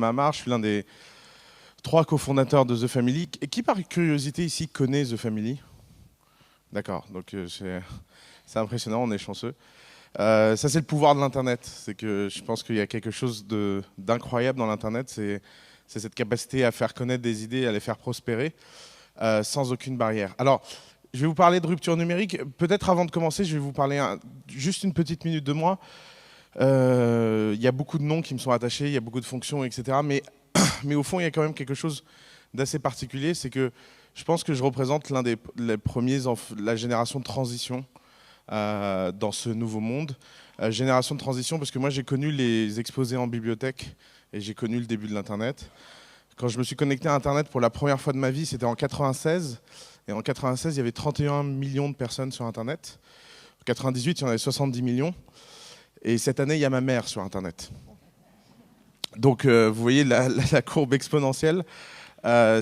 Mahamar, je suis l'un des 3 cofondateurs de The Family. Et qui, par curiosité, ici, connaît The Family? D'accord, donc c'est impressionnant, on est chanceux. Ça, c'est le pouvoir de l'Internet. C'est que je pense qu'il y a quelque chose d'incroyable dans l'Internet. C'est cette capacité à faire connaître des idées, à les faire prospérer sans aucune barrière. Alors, je vais vous parler de rupture numérique. Peut-être avant de commencer, je vais vous parler juste une petite minute de moi. Il y a beaucoup de noms qui me sont attachés, il y a beaucoup de fonctions, etc. Mais au fond, il y a quand même quelque chose d'assez particulier. C'est que je pense que je représente l'un des premiers, la génération de transition dans ce nouveau monde. Génération de transition parce que moi, j'ai connu les exposés en bibliothèque et j'ai connu le début de l'Internet. Quand je me suis connecté à Internet pour la première fois de ma vie, c'était en 96. Et en 96, il y avait 31 millions de personnes sur Internet. En 98, il y en avait 70 millions. Et cette année, il y a ma mère sur Internet. Donc, vous voyez la courbe exponentielle.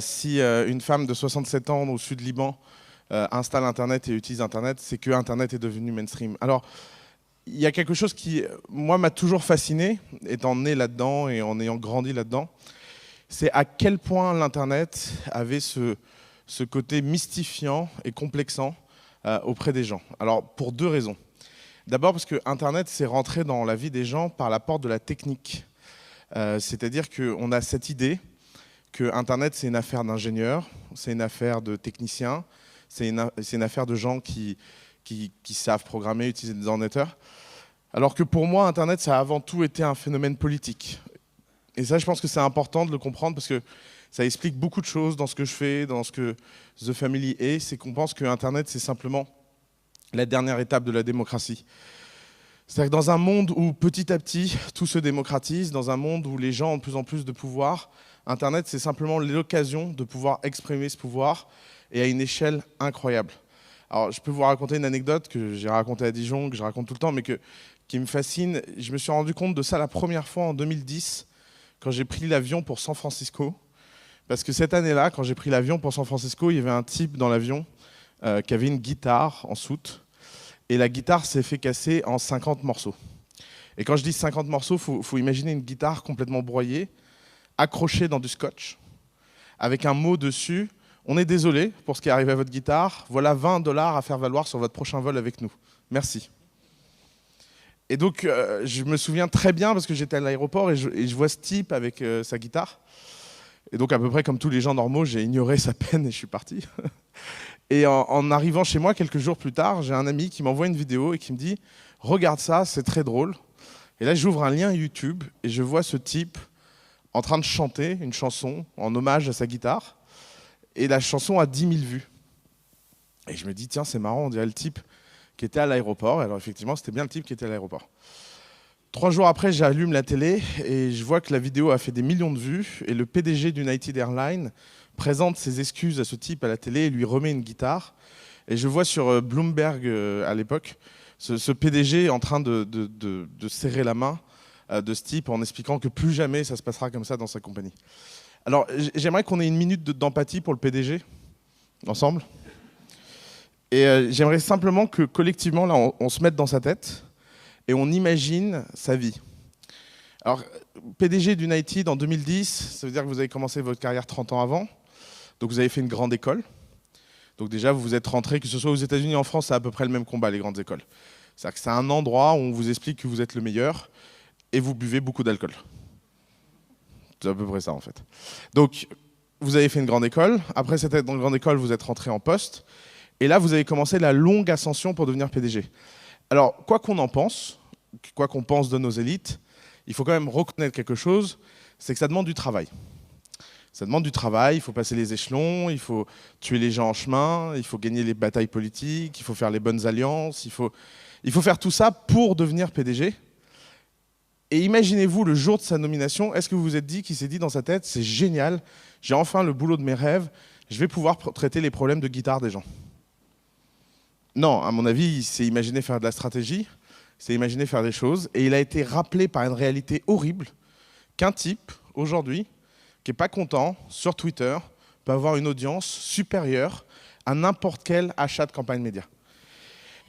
Si une femme de 67 ans au sud Liban installe Internet et utilise Internet, c'est que Internet est devenu mainstream. Alors, il y a quelque chose qui, moi, m'a toujours fasciné, étant né là-dedans et en ayant grandi là-dedans, c'est à quel point l'Internet avait ce côté mystifiant et complexant auprès des gens. Alors, pour 2 raisons. D'abord parce que Internet s'est rentré dans la vie des gens par la porte de la technique. C'est-à-dire qu'on a cette idée que Internet, c'est une affaire d'ingénieurs, c'est une affaire de techniciens, c'est une affaire de gens qui savent programmer, utiliser des ordinateurs. Alors que pour moi, Internet, ça a avant tout été un phénomène politique. Et ça, je pense que c'est important de le comprendre parce que ça explique beaucoup de choses dans ce que je fais, dans ce que The Family est. C'est qu'on pense que Internet, c'est simplement la dernière étape de la démocratie. C'est-à-dire que dans un monde où petit à petit tout se démocratise, dans un monde où les gens ont de plus en plus de pouvoir, Internet c'est simplement l'occasion de pouvoir exprimer ce pouvoir et à une échelle incroyable. Alors je peux vous raconter une anecdote que j'ai racontée à Dijon, que je raconte tout le temps, mais qui me fascine. Je me suis rendu compte de ça la première fois en 2010 quand j'ai pris l'avion pour San Francisco. Parce que cette année-là, quand j'ai pris l'avion pour San Francisco, il y avait un type dans l'avion qui avait une guitare en soute. Et la guitare s'est fait casser en 50 morceaux. Et quand je dis 50 morceaux, il faut imaginer une guitare complètement broyée, accrochée dans du scotch, avec un mot dessus. On est désolé pour ce qui est arrivé à votre guitare. Voilà 20 $ à faire valoir sur votre prochain vol avec nous. Merci. Et donc, je me souviens très bien parce que j'étais à l'aéroport et je vois ce type avec sa guitare. Et donc, à peu près comme tous les gens normaux, j'ai ignoré sa peine et je suis parti. Et en arrivant chez moi, quelques jours plus tard, j'ai un ami qui m'envoie une vidéo et qui me dit « Regarde ça, c'est très drôle ». Et là, j'ouvre un lien YouTube et je vois ce type en train de chanter une chanson en hommage à sa guitare. Et la chanson a 10 000 vues. Et je me dis « Tiens, c'est marrant, on dirait le type qui était à l'aéroport ». Alors effectivement, c'était bien le type qui était à l'aéroport. 3 jours après, j'allume la télé et je vois que la vidéo a fait des millions de vues. Et le PDG d'United Airlines présente ses excuses à ce type à la télé et lui remet une guitare. Et je vois sur Bloomberg à l'époque ce PDG en train de serrer la main de ce type en expliquant que plus jamais ça se passera comme ça dans sa compagnie. Alors j'aimerais qu'on ait une minute d'empathie pour le PDG, ensemble. Et j'aimerais simplement que collectivement, là, on se mette dans sa tête et on imagine sa vie. Alors, PDG d'United en 2010, ça veut dire que vous avez commencé votre carrière 30 ans avant. Donc vous avez fait une grande école. Donc déjà, vous vous êtes rentré, que ce soit aux États-Unis ou en France, c'est à peu près le même combat, les grandes écoles. C'est-à-dire que c'est un endroit où on vous explique que vous êtes le meilleur et vous buvez beaucoup d'alcool. C'est à peu près ça, en fait. Donc, vous avez fait une grande école. Après cette grande école, vous êtes rentré en poste. Et là, vous avez commencé la longue ascension pour devenir PDG. Alors, quoi qu'on en pense, quoi qu'on pense de nos élites, il faut quand même reconnaître quelque chose, c'est que ça demande du travail. Ça demande du travail, il faut passer les échelons, il faut tuer les gens en chemin, il faut gagner les batailles politiques, il faut faire les bonnes alliances, il faut faire tout ça pour devenir PDG. Et imaginez-vous le jour de sa nomination, est-ce que vous vous êtes dit qu'il s'est dit dans sa tête, c'est génial, j'ai enfin le boulot de mes rêves, je vais pouvoir traiter les problèmes de guitare des gens. Non, à mon avis, il s'est imaginé faire de la stratégie, il s'est imaginé faire des choses, et il a été rappelé par une réalité horrible qu'un type, aujourd'hui, qui n'est pas content, sur Twitter, peut avoir une audience supérieure à n'importe quel achat de campagne média.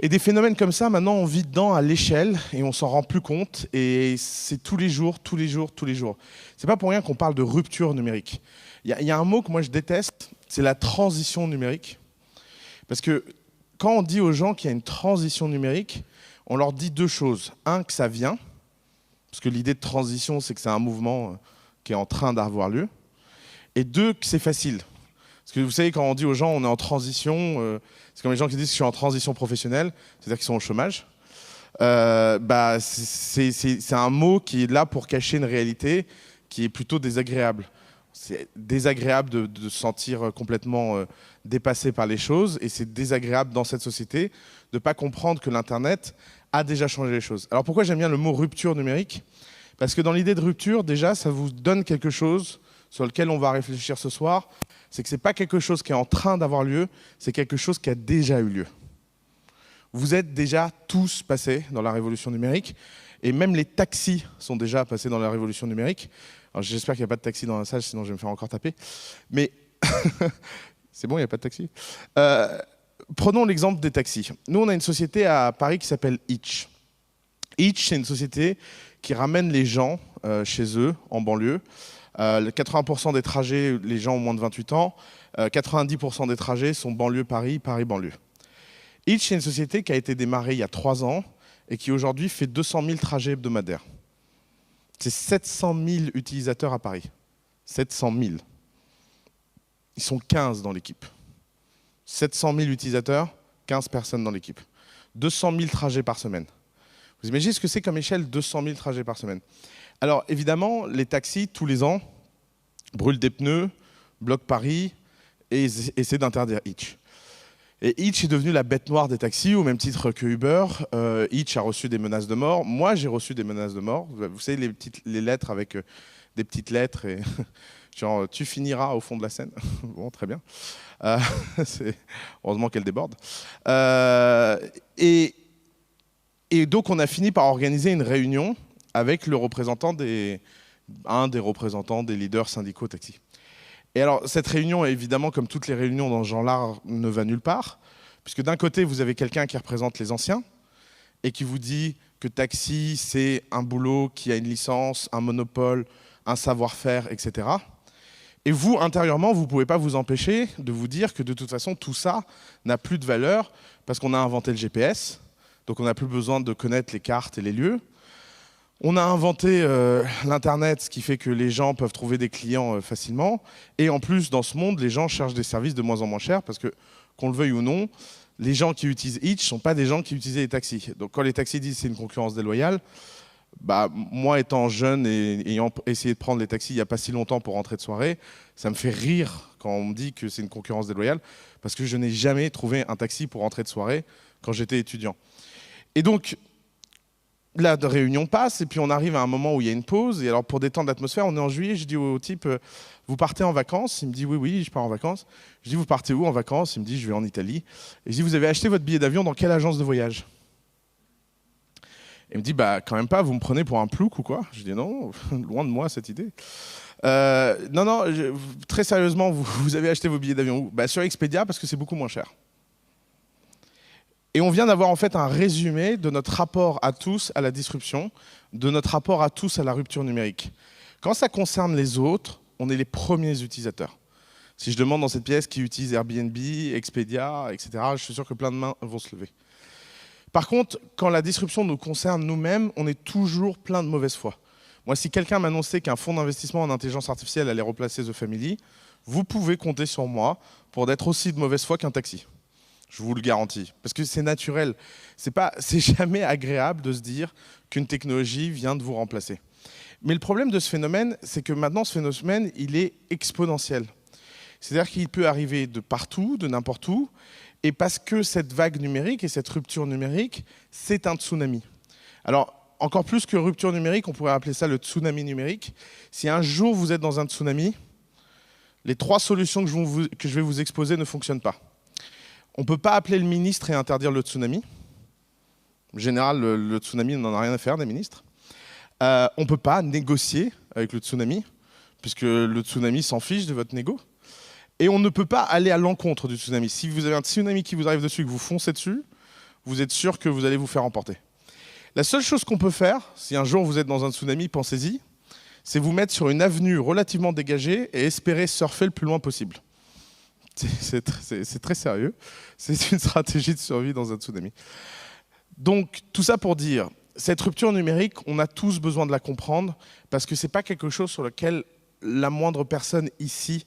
Et des phénomènes comme ça, maintenant, on vit dedans à l'échelle et on s'en rend plus compte. Et c'est tous les jours, tous les jours, tous les jours. C'est pas pour rien qu'on parle de rupture numérique. Il y a un mot que moi je déteste, c'est la transition numérique. Parce que quand on dit aux gens qu'il y a une transition numérique, on leur dit deux choses. Un, que ça vient, parce que l'idée de transition, c'est que c'est un mouvement qui est en train d'avoir lieu. Et deux, que c'est facile. Parce que vous savez, quand on dit aux gens on est en transition, c'est comme les gens qui disent que je suis en transition professionnelle, c'est-à-dire qu'ils sont au chômage. C'est un mot qui est là pour cacher une réalité qui est plutôt désagréable. C'est désagréable de se sentir complètement dépassé par les choses et c'est désagréable dans cette société de ne pas comprendre que l'Internet a déjà changé les choses. Alors pourquoi j'aime bien le mot rupture numérique? Parce que dans l'idée de rupture, déjà, ça vous donne quelque chose sur lequel on va réfléchir ce soir. C'est que ce n'est pas quelque chose qui est en train d'avoir lieu, c'est quelque chose qui a déjà eu lieu. Vous êtes déjà tous passés dans la révolution numérique, et même les taxis sont déjà passés dans la révolution numérique. Alors j'espère qu'il n'y a pas de taxi dans la salle, sinon je vais me faire encore taper. Mais c'est bon, il n'y a pas de taxi. Prenons l'exemple des taxis. Nous, on a une société à Paris qui s'appelle Hitch. Hitch, c'est une société qui ramène les gens chez eux, en banlieue. 80% des trajets, les gens ont moins de 28 ans. 90% des trajets sont banlieue-Paris, Paris-banlieue. Hitch, c'est une société qui a été démarrée il y a 3 ans et qui aujourd'hui fait 200 000 trajets hebdomadaires. C'est 700 000 utilisateurs à Paris. 700 000. Ils sont 15 dans l'équipe. 700 000 utilisateurs, 15 personnes dans l'équipe. 200 000 trajets par semaine. Vous imaginez ce que c'est comme échelle, 200 000 trajets par semaine. Alors évidemment, les taxis, tous les ans, brûlent des pneus, bloquent Paris et essaient d'interdire Hitch. Et Hitch est devenu la bête noire des taxis, au même titre que Uber. Hitch a reçu des menaces de mort. Moi, j'ai reçu des menaces de mort. Vous savez, les lettres avec des petites lettres, et genre « tu finiras au fond de la Seine ». Bon, très bien. Heureusement qu'elle déborde. Et donc, on a fini par organiser une réunion avec le représentant un des représentants des leaders syndicaux taxi. Et alors, cette réunion, évidemment, comme toutes les réunions dans ce genre-là, ne va nulle part, puisque d'un côté, vous avez quelqu'un qui représente les anciens et qui vous dit que taxi, c'est un boulot qui a une licence, un monopole, un savoir-faire, etc. Et vous, intérieurement, vous ne pouvez pas vous empêcher de vous dire que de toute façon, tout ça n'a plus de valeur parce qu'on a inventé le GPS, donc on n'a plus besoin de connaître les cartes et les lieux. On a inventé l'Internet, ce qui fait que les gens peuvent trouver des clients facilement. Et en plus, dans ce monde, les gens cherchent des services de moins en moins chers parce que, qu'on le veuille ou non, les gens qui utilisent Hitch ne sont pas des gens qui utilisaient les taxis. Donc quand les taxis disent que c'est une concurrence déloyale, moi étant jeune et ayant essayé de prendre les taxis il n'y a pas si longtemps pour rentrer de soirée, ça me fait rire quand on me dit que c'est une concurrence déloyale parce que je n'ai jamais trouvé un taxi pour rentrer de soirée quand j'étais étudiant. Et donc, la réunion passe et puis on arrive à un moment où il y a une pause. Et alors pour détendre l'atmosphère, on est en juillet, je dis au type « Vous partez en vacances ?» Il me dit « Oui, je pars en vacances. » Je dis « Vous partez où en vacances ?» Il me dit « Je vais en Italie. » Et je dis « Vous avez acheté votre billet d'avion dans quelle agence de voyage ?» Il me dit « Quand même pas, vous me prenez pour un plouc ou quoi ?» Je dis « Non, loin de moi cette idée. » Non, très sérieusement, vous avez acheté vos billets d'avion où ? Sur Expedia parce que c'est beaucoup moins cher. Et on vient d'avoir en fait un résumé de notre rapport à tous à la disruption, de notre rapport à tous à la rupture numérique. Quand ça concerne les autres, on est les premiers utilisateurs. Si je demande dans cette pièce qui utilise Airbnb, Expedia, etc., je suis sûr que plein de mains vont se lever. Par contre, quand la disruption nous concerne nous-mêmes, on est toujours plein de mauvaise foi. Moi, si quelqu'un m'annonçait qu'un fonds d'investissement en intelligence artificielle allait replacer The Family, vous pouvez compter sur moi pour d'être aussi de mauvaise foi qu'un taxi. Je vous le garantis, parce que c'est naturel. C'est jamais agréable de se dire qu'une technologie vient de vous remplacer. Mais le problème de ce phénomène, c'est que maintenant, ce phénomène, il est exponentiel. C'est-à-dire qu'il peut arriver de partout, de n'importe où, et parce que cette vague numérique et cette rupture numérique, c'est un tsunami. Alors, encore plus que rupture numérique, on pourrait appeler ça le tsunami numérique. Si un jour vous êtes dans un tsunami, les 3 solutions que je vais vous exposer ne fonctionnent pas. On ne peut pas appeler le ministre et interdire le tsunami. En général, le tsunami n'en a rien à faire des ministres. On ne peut pas négocier avec le tsunami, puisque le tsunami s'en fiche de votre négo. Et on ne peut pas aller à l'encontre du tsunami. Si vous avez un tsunami qui vous arrive dessus et que vous foncez dessus, vous êtes sûr que vous allez vous faire emporter. La seule chose qu'on peut faire, si un jour vous êtes dans un tsunami, pensez-y, c'est vous mettre sur une avenue relativement dégagée et espérer surfer le plus loin possible. C'est très sérieux. C'est une stratégie de survie dans un tsunami. Donc, tout ça pour dire, cette rupture numérique, on a tous besoin de la comprendre parce que ce n'est pas quelque chose sur lequel la moindre personne ici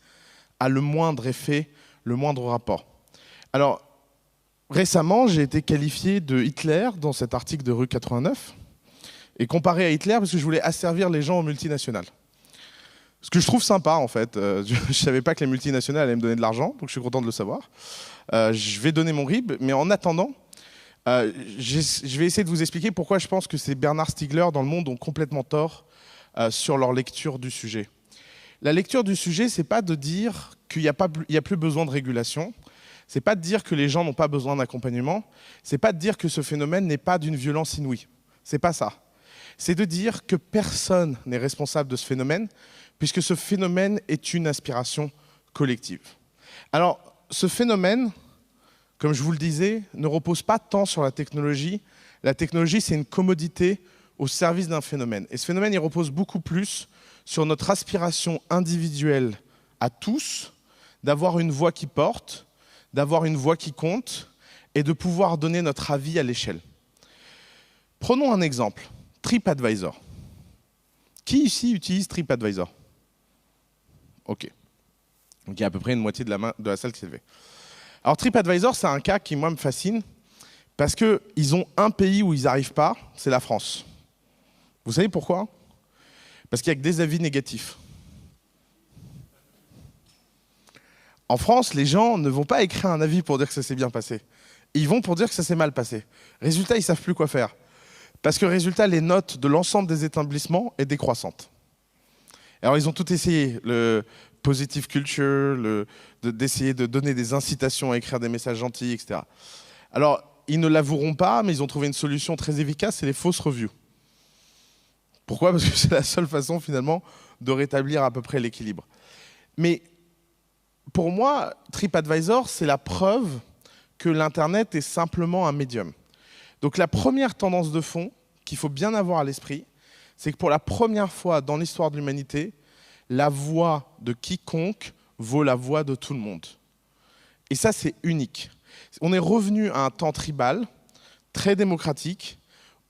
a le moindre effet, le moindre rapport. Alors, récemment, j'ai été qualifié de Hitler dans cet article de Rue 89 et comparé à Hitler parce que je voulais asservir les gens aux multinationales. Ce que je trouve sympa, en fait. Je ne savais pas que les multinationales allaient me donner de l'argent, donc je suis content de le savoir. Je vais donner mon RIB, mais en attendant, je vais essayer de vous expliquer pourquoi je pense que c'est Bernard Stiegler dans Le Monde ont complètement tort sur leur lecture du sujet. La lecture du sujet, c'est pas de dire qu'il n'y a plus besoin de régulation, c'est pas de dire que les gens n'ont pas besoin d'accompagnement, c'est pas de dire que ce phénomène n'est pas d'une violence inouïe. C'est pas ça. C'est de dire que personne n'est responsable de ce phénomène, puisque ce phénomène est une aspiration collective. Alors, ce phénomène, comme je vous le disais, ne repose pas tant sur la technologie. La technologie, c'est une commodité au service d'un phénomène. Et ce phénomène, il repose beaucoup plus sur notre aspiration individuelle à tous, d'avoir une voix qui porte, d'avoir une voix qui compte, et de pouvoir donner notre avis à l'échelle. Prenons un exemple, TripAdvisor. Qui ici utilise TripAdvisor? Ok. Donc il y a à peu près une moitié de la salle qui s'est levée. Alors TripAdvisor, c'est un cas qui, moi, me fascine, parce qu'ils ont un pays où ils n'arrivent pas, c'est la France. Vous savez pourquoi? Parce qu'il n'y a que des avis négatifs. En France, les gens ne vont pas écrire un avis pour dire que ça s'est bien passé. Ils vont pour dire que ça s'est mal passé. Résultat, ils ne savent plus quoi faire. Parce que résultat, les notes de l'ensemble des établissements est décroissante. Alors, ils ont tout essayé, le positive culture, d'essayer de donner des incitations à écrire des messages gentils, etc. Alors, ils ne l'avoueront pas, mais ils ont trouvé une solution très efficace, c'est les fausses reviews. Pourquoi? Parce que c'est la seule façon, finalement, de rétablir à peu près l'équilibre. Mais pour moi, TripAdvisor, c'est la preuve que l'Internet est simplement un médium. Donc la première tendance de fond qu'il faut bien avoir à l'esprit, c'est que pour la première fois dans l'histoire de l'humanité, la voix de quiconque vaut la voix de tout le monde. Et ça, c'est unique. On est revenu à un temps tribal, très démocratique,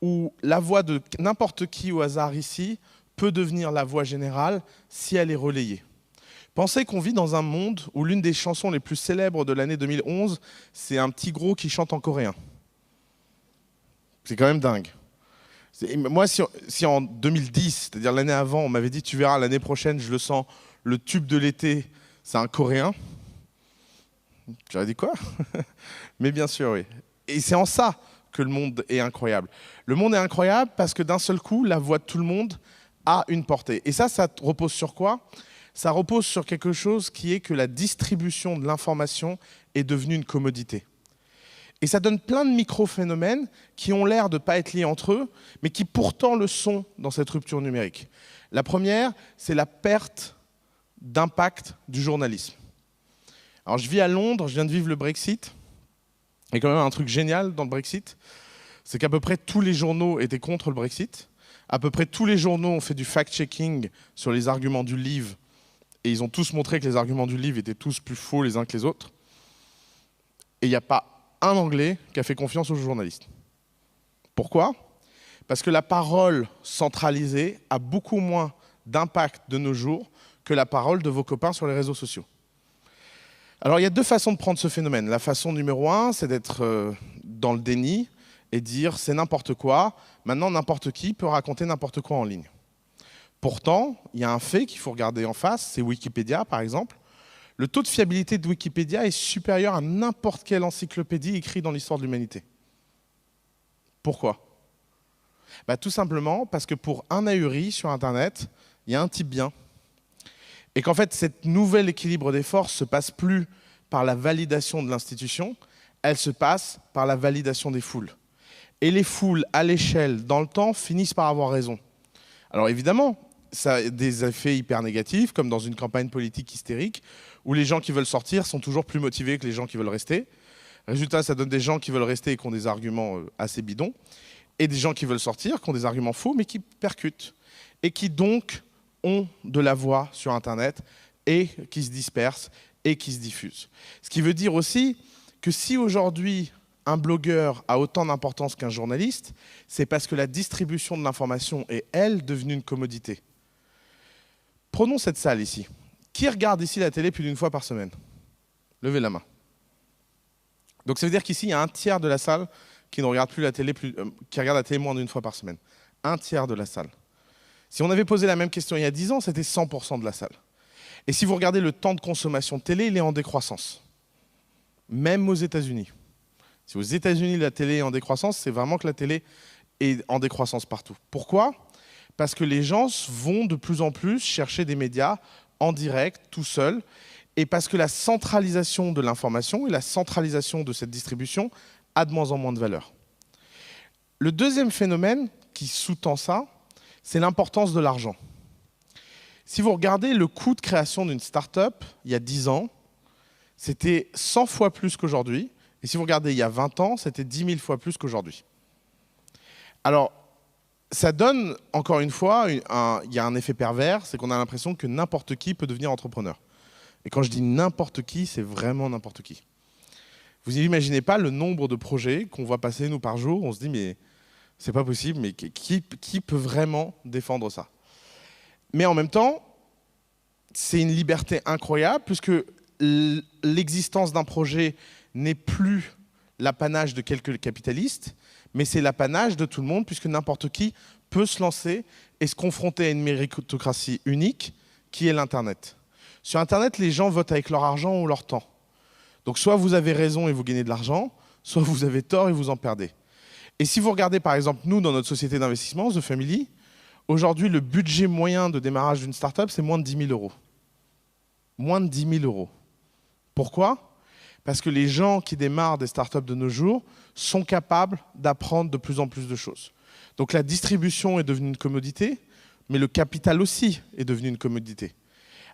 où la voix de n'importe qui au hasard ici peut devenir la voix générale si elle est relayée. Pensez qu'on vit dans un monde où l'une des chansons les plus célèbres de l'année 2011, c'est un petit gros qui chante en coréen. C'est quand même dingue. Moi, si en 2010, c'est-à-dire l'année avant, on m'avait dit « tu verras, l'année prochaine, je le sens, le tube de l'été, c'est un coréen », j'aurais dit quoi? Mais bien sûr, oui. Et c'est en ça que le monde est incroyable. Le monde est incroyable parce que d'un seul coup, la voix de tout le monde a une portée. Et ça repose sur quoi? Ça repose sur quelque chose qui est que la distribution de l'information est devenue une commodité. Et ça donne plein de micro-phénomènes qui ont l'air de ne pas être liés entre eux, mais qui pourtant le sont dans cette rupture numérique. La première, c'est la perte d'impact du journalisme. Alors je vis à Londres, je viens de vivre le Brexit. Et quand même un truc génial dans le Brexit, c'est qu'à peu près tous les journaux étaient contre le Brexit. À peu près tous les journaux ont fait du fact-checking sur les arguments du livre. Et ils ont tous montré que les arguments du livre étaient tous plus faux les uns que les autres. Et il n'y a pas un Anglais qui a fait confiance aux journalistes. Pourquoi? Parce que la parole centralisée a beaucoup moins d'impact de nos jours que la parole de vos copains sur les réseaux sociaux. Alors il y a deux façons de prendre ce phénomène. La façon numéro 1, c'est d'être dans le déni et dire c'est n'importe quoi. Maintenant, n'importe qui peut raconter n'importe quoi en ligne. Pourtant, il y a un fait qu'il faut regarder en face, c'est Wikipédia par exemple. Le taux de fiabilité de Wikipédia est supérieur à n'importe quelle encyclopédie écrite dans l'histoire de l'humanité. Pourquoi? Tout simplement parce que pour un ahuri sur Internet, il y a un type bien. Et qu'en fait, cet nouvel équilibre des forces ne se passe plus par la validation de l'institution, elle se passe par la validation des foules. Et les foules, à l'échelle, dans le temps, finissent par avoir raison. Alors évidemment, ça a des effets hyper négatifs, comme dans une campagne politique hystérique, où les gens qui veulent sortir sont toujours plus motivés que les gens qui veulent rester. Résultat, ça donne des gens qui veulent rester et qui ont des arguments assez bidons, et des gens qui veulent sortir, qui ont des arguments faux, mais qui percutent, et qui donc ont de la voix sur Internet, et qui se dispersent, et qui se diffusent. Ce qui veut dire aussi que si aujourd'hui un blogueur a autant d'importance qu'un journaliste, c'est parce que la distribution de l'information est, elle, devenue une commodité. Prenons cette salle ici. Qui regarde ici la télé plus d'une fois par semaine? Levez la main. Donc ça veut dire qu'ici, il y a un tiers de la salle qui ne regarde plus la télé, qui regarde la télé moins d'une fois par semaine. Un tiers de la salle. Si on avait posé la même question il y a 10 ans, c'était 100% de la salle. Et si vous regardez le temps de consommation de télé, il est en décroissance. Même aux États-Unis. Si aux États-Unis, la télé est en décroissance, c'est vraiment que la télé est en décroissance partout. Pourquoi? Parce que les gens vont de plus en plus chercher des médias en direct, tout seuls, et parce que la centralisation de l'information et la centralisation de cette distribution a de moins en moins de valeur. Le deuxième phénomène qui sous-tend ça, c'est l'importance de l'argent. Si vous regardez le coût de création d'une start-up, il y a 10 ans, c'était 100 fois plus qu'aujourd'hui. Et si vous regardez il y a 20 ans, c'était 10 000 fois plus qu'aujourd'hui. Alors, ça donne, encore une fois, il y a un effet pervers, c'est qu'on a l'impression que n'importe qui peut devenir entrepreneur. Et quand je dis n'importe qui, c'est vraiment n'importe qui. Vous n'imaginez pas le nombre de projets qu'on voit passer, nous, par jour. On se dit, mais c'est pas possible, mais qui peut vraiment défendre ça? Mais en même temps, c'est une liberté incroyable, puisque l'existence d'un projet n'est plus l'apanage de quelques capitalistes, mais c'est l'apanage de tout le monde, puisque n'importe qui peut se lancer et se confronter à une méritocratie unique, qui est l'Internet. Sur Internet, les gens votent avec leur argent ou leur temps. Donc soit vous avez raison et vous gagnez de l'argent, soit vous avez tort et vous en perdez. Et si vous regardez par exemple, nous, dans notre société d'investissement, The Family, aujourd'hui, le budget moyen de démarrage d'une start-up, c'est moins de 10 000 euros. Moins de 10 000 euros. Pourquoi? Parce que les gens qui démarrent des startups de nos jours sont capables d'apprendre de plus en plus de choses. Donc la distribution est devenue une commodité, mais le capital aussi est devenu une commodité.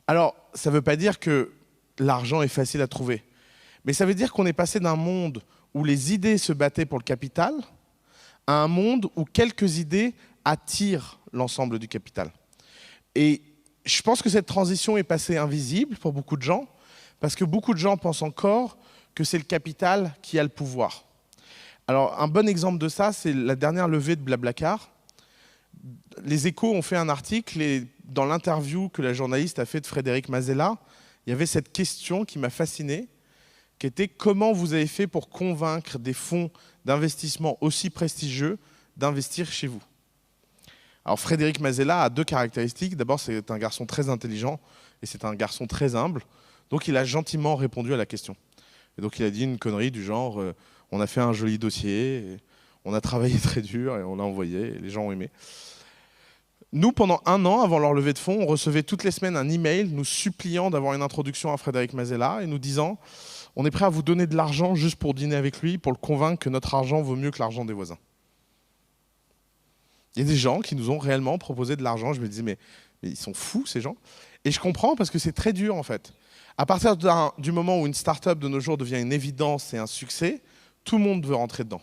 Alors, ça ne veut pas dire que l'argent est facile à trouver, mais ça veut dire qu'on est passé d'un monde où les idées se battaient pour le capital à un monde où quelques idées attirent l'ensemble du capital. Et je pense que cette transition est passée invisible pour beaucoup de gens, parce que beaucoup de gens pensent encore que c'est le capital qui a le pouvoir. Alors, un bon exemple de ça, c'est la dernière levée de Blablacar. Les Échos ont fait un article et dans l'interview que la journaliste a fait de Frédéric Mazella, il y avait cette question qui m'a fasciné, qui était comment vous avez fait pour convaincre des fonds d'investissement aussi prestigieux d'investir chez vous? Alors Frédéric Mazella a deux caractéristiques. D'abord, c'est un garçon très intelligent et c'est un garçon très humble. Donc il a gentiment répondu à la question. Et donc il a dit une connerie du genre on a fait un joli dossier, on a travaillé très dur et on l'a envoyé et les gens ont aimé. Nous, pendant 1 an, avant leur levée de fonds, on recevait toutes les semaines un email nous suppliant d'avoir une introduction à Frédéric Mazella et nous disant on est prêt à vous donner de l'argent juste pour dîner avec lui, pour le convaincre que notre argent vaut mieux que l'argent des voisins. Il y a des gens qui nous ont réellement proposé de l'argent. Je me disais, mais ils sont fous, ces gens. Et je comprends parce que c'est très dur, en fait. À partir du moment où une start-up de nos jours devient une évidence et un succès, tout le monde veut rentrer dedans.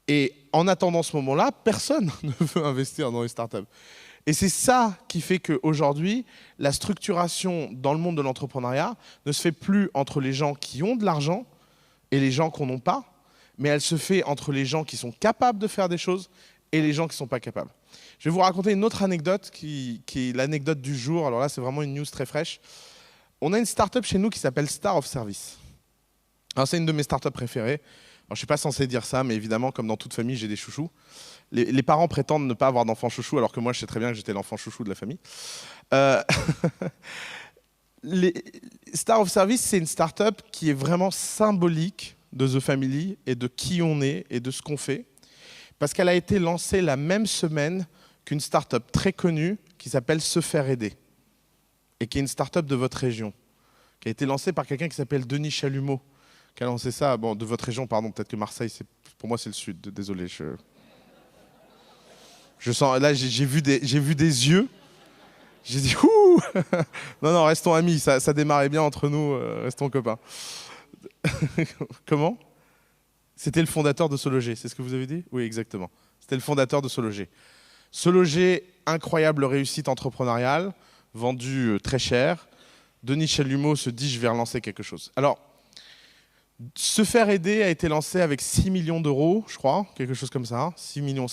Et en attendant ce moment-là, personne ne veut investir dans les start-up. Et c'est ça qui fait qu'aujourd'hui, la structuration dans le monde de l'entrepreneuriat ne se fait plus entre les gens qui ont de l'argent et les gens qui n'en ont pas, mais elle se fait entre les gens qui sont capables de faire des choses et les gens qui ne sont pas capables. Je vais vous raconter une autre anecdote qui est l'anecdote du jour. Alors là, c'est vraiment une news très fraîche. On a une start-up chez nous qui s'appelle Star of Service. Alors c'est une de mes start-up préférées. Alors, je ne suis pas censé dire ça, mais évidemment, comme dans toute famille, j'ai des chouchous. Les parents prétendent ne pas avoir d'enfants chouchous, alors que moi, je sais très bien que j'étais l'enfant chouchou de la famille. Star of Service, c'est une start-up qui est vraiment symbolique de The Family et de qui on est et de ce qu'on fait. Parce qu'elle a été lancée la même semaine qu'une start-up très connue qui s'appelle Se Faire Aider. Et qui est une start-up de votre région. Qui a été lancée par quelqu'un qui s'appelle Denis Chalumeau. Qui a lancé ça, bon, de votre région, pardon, peut-être que Marseille, pour moi c'est le sud, désolé. Je sens, là j'ai vu des yeux, j'ai dit ouh. Non, non, restons amis, ça démarrait bien entre nous, restons copains. Comment? C'était le fondateur de Se Loger, c'est ce que vous avez dit? Oui, exactement. C'était le fondateur de Se Loger. Se Loger, incroyable réussite entrepreneuriale, vendu très cher. Denis Chalumeau se dit, je vais relancer quelque chose. Alors, Se Faire Aider a été lancé avec 6 millions d'euros, je crois, quelque chose comme ça, 6,5 millions.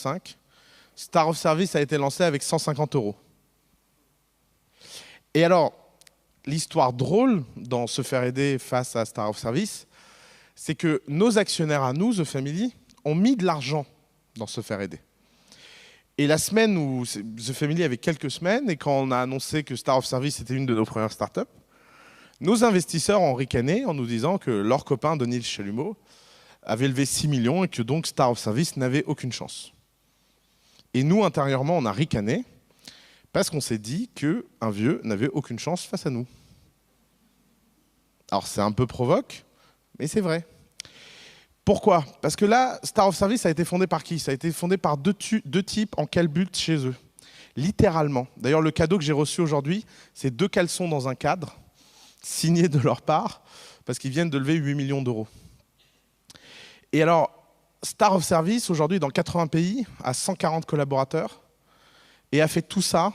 Star of Service a été lancé avec 150 euros. Et alors, l'histoire drôle dans Se Faire Aider face à Star of Service, c'est que nos actionnaires à nous, The Family, ont mis de l'argent dans Se Faire Aider. Et la semaine où The Family avait quelques semaines, et quand on a annoncé que Star of Service était une de nos premières startups, nos investisseurs ont ricané en nous disant que leur copain Denis Chalumeau avait levé 6 millions et que donc Star of Service n'avait aucune chance. Et nous, intérieurement, on a ricané parce qu'on s'est dit qu'un vieux n'avait aucune chance face à nous. Alors c'est un peu provoque, mais c'est vrai. Pourquoi? Parce que là, Star of Service a été fondé par qui? Ça a été fondé par deux types en calbut chez eux. Littéralement. D'ailleurs, le cadeau que j'ai reçu aujourd'hui, c'est 2 caleçons dans un cadre, signés de leur part, parce qu'ils viennent de lever 8 millions d'euros. Et alors, Star of Service, aujourd'hui, dans 80 pays, a 140 collaborateurs, et a fait tout ça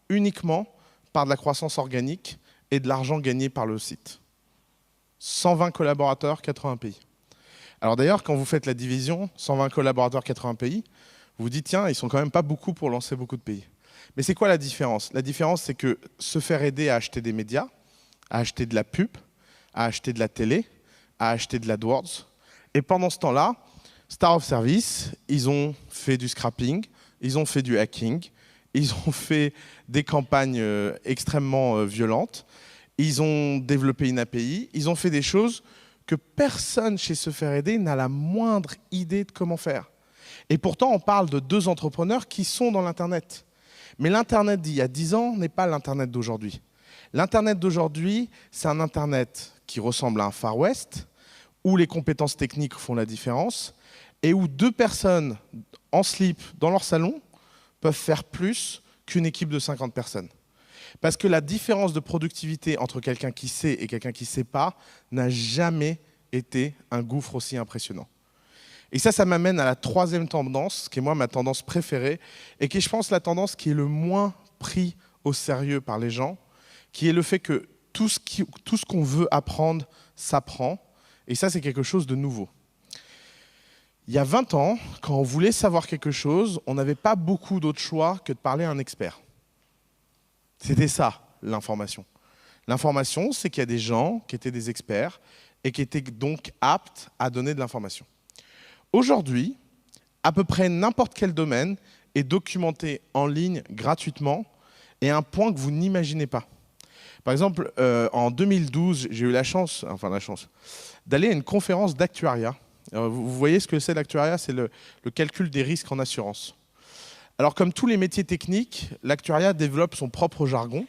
uniquement par de la croissance organique et de l'argent gagné par le site. 120 collaborateurs, 80 pays. Alors d'ailleurs, quand vous faites la division, 120 collaborateurs, 80 pays, vous vous dites, tiens, ils sont quand même pas beaucoup pour lancer beaucoup de pays. Mais c'est quoi la différence? La différence, c'est que Se Faire Aider à acheter des médias, à acheter de la pub, à acheter de la télé, à acheter de l'AdWords. Et pendant ce temps-là, Star of Service, ils ont fait du scrapping, ils ont fait du hacking, ils ont fait des campagnes extrêmement violentes, ils ont développé une API, ils ont fait des choses que personne chez Se Faire Aider n'a la moindre idée de comment faire. Et pourtant, on parle de 2 entrepreneurs qui sont dans l'Internet. Mais l'Internet d'il y a 10 ans n'est pas l'Internet d'aujourd'hui. L'Internet d'aujourd'hui, c'est un Internet qui ressemble à un Far West, où les compétences techniques font la différence, et où 2 personnes en slip dans leur salon peuvent faire plus qu'une équipe de 50 personnes. Parce que la différence de productivité entre quelqu'un qui sait et quelqu'un qui ne sait pas n'a jamais été un gouffre aussi impressionnant. Et ça m'amène à la 3e tendance, qui est moi ma tendance préférée, et qui est, je pense, la tendance qui est le moins pris au sérieux par les gens, qui est le fait que tout ce qu'on veut apprendre s'apprend, et ça c'est quelque chose de nouveau. Il y a 20 ans, quand on voulait savoir quelque chose, on n'avait pas beaucoup d'autres choix que de parler à un expert. C'était ça, l'information. L'information, c'est qu'il y a des gens qui étaient des experts et qui étaient donc aptes à donner de l'information. Aujourd'hui, à peu près n'importe quel domaine est documenté en ligne gratuitement et à un point que vous n'imaginez pas. Par exemple, en 2012, j'ai eu la chance d'aller à une conférence d'actuariat. Vous voyez ce que c'est l'actuariat? C'est le calcul des risques en assurance. Alors, comme tous les métiers techniques, l'actuariat développe son propre jargon.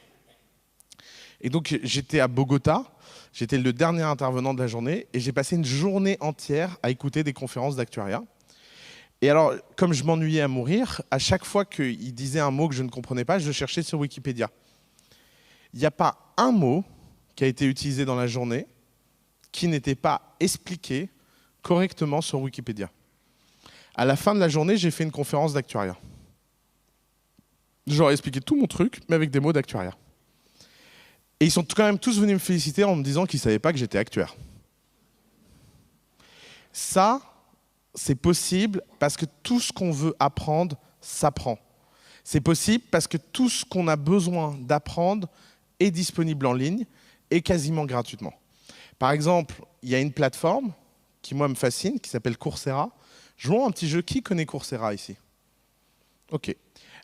Et donc, j'étais à Bogota, j'étais le dernier intervenant de la journée, et j'ai passé une journée entière à écouter des conférences d'actuariat. Et alors, comme je m'ennuyais à mourir, à chaque fois qu'il disait un mot que je ne comprenais pas, je le cherchais sur Wikipédia. Il n'y a pas un mot qui a été utilisé dans la journée qui n'était pas expliqué correctement sur Wikipédia. À la fin de la journée, j'ai fait une conférence d'actuariat. J'aurais expliqué tout mon truc, mais avec des mots d'actuariat. Et ils sont quand même tous venus me féliciter en me disant qu'ils ne savaient pas que j'étais actuaire. Ça, c'est possible parce que tout ce qu'on veut apprendre s'apprend. C'est possible parce que tout ce qu'on a besoin d'apprendre est disponible en ligne et quasiment gratuitement. Par exemple, il y a une plateforme qui, moi, me fascine, qui s'appelle Coursera. Jouons un petit jeu. Qui connaît Coursera ici? Ok.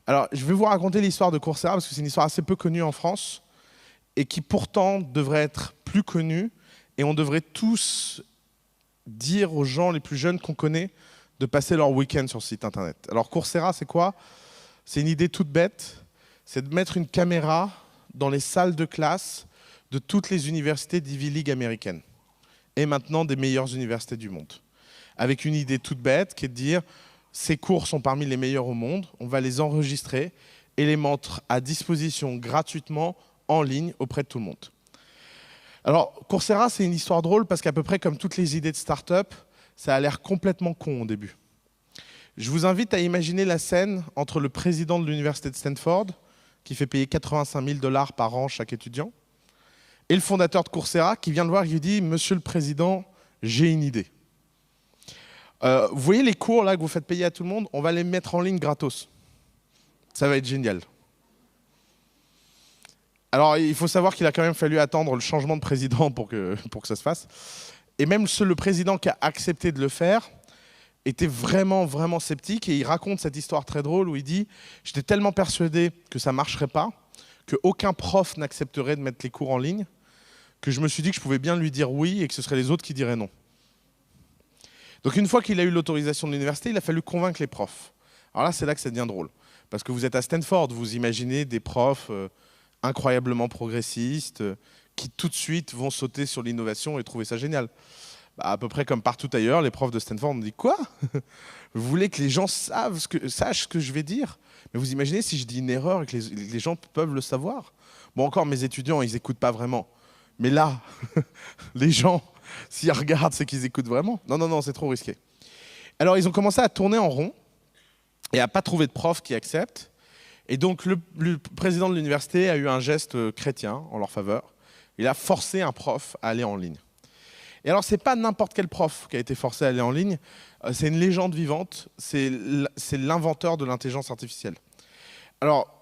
Alors, je vais vous raconter l'histoire de Coursera parce que c'est une histoire assez peu connue en France et qui pourtant devrait être plus connue, et on devrait tous dire aux gens les plus jeunes qu'on connaît de passer leur week-end sur ce site internet. Alors Coursera, c'est quoi? C'est une idée toute bête, c'est de mettre une caméra dans les salles de classe de toutes les universités d'Ivy League américaines et maintenant des meilleures universités du monde. Avec une idée toute bête qui est de dire ces cours sont parmi les meilleurs au monde, on va les enregistrer et les mettre à disposition gratuitement en ligne auprès de tout le monde. Alors, Coursera, c'est une histoire drôle parce qu'à peu près comme toutes les idées de start-up, Ça a l'air complètement con au début. Je vous invite à imaginer la scène entre le président de l'université de Stanford, qui fait payer 85 000 $ par an chaque étudiant, et le fondateur de Coursera qui vient le voir et lui dit « Monsieur le Président, j'ai une idée. Vous voyez les cours là que vous faites payer à tout le monde, on va les mettre en ligne gratos. Ça va être génial. » Alors il faut savoir qu'il a quand même fallu attendre le changement de président pour que ça se fasse. Et même le président qui a accepté de le faire était vraiment, vraiment sceptique. Et il raconte cette histoire très drôle où il dit « J'étais tellement persuadé que ça ne marcherait pas, qu'aucun prof n'accepterait de mettre les cours en ligne, que je me suis dit que je pouvais bien lui dire oui et que ce seraient les autres qui diraient non. » Donc une fois qu'il a eu l'autorisation de l'université, il a fallu convaincre les profs. Alors là, c'est là que ça devient drôle. Parce que vous êtes à Stanford, vous imaginez des profs incroyablement progressistes qui tout de suite vont sauter sur l'innovation et trouver ça génial. À peu près comme partout ailleurs, les profs de Stanford ont dit « Quoi ? Vous voulez que les gens sachent ce que je vais dire ? Mais vous imaginez si je dis une erreur et que les gens peuvent le savoir ? Bon, encore, mes étudiants, ils n'écoutent pas vraiment. Mais là, les gens, s'ils regardent, c'est qu'ils écoutent vraiment. Non, non, non, c'est trop risqué. Alors, ils ont commencé à tourner en rond et à ne pas trouver de prof qui accepte. Et donc, le président de l'université a eu un geste chrétien en leur faveur. Il a forcé un prof à aller en ligne. Et alors, ce n'est pas n'importe quel prof qui a été forcé à aller en ligne. C'est une légende vivante. C'est l'inventeur de l'intelligence artificielle. Alors,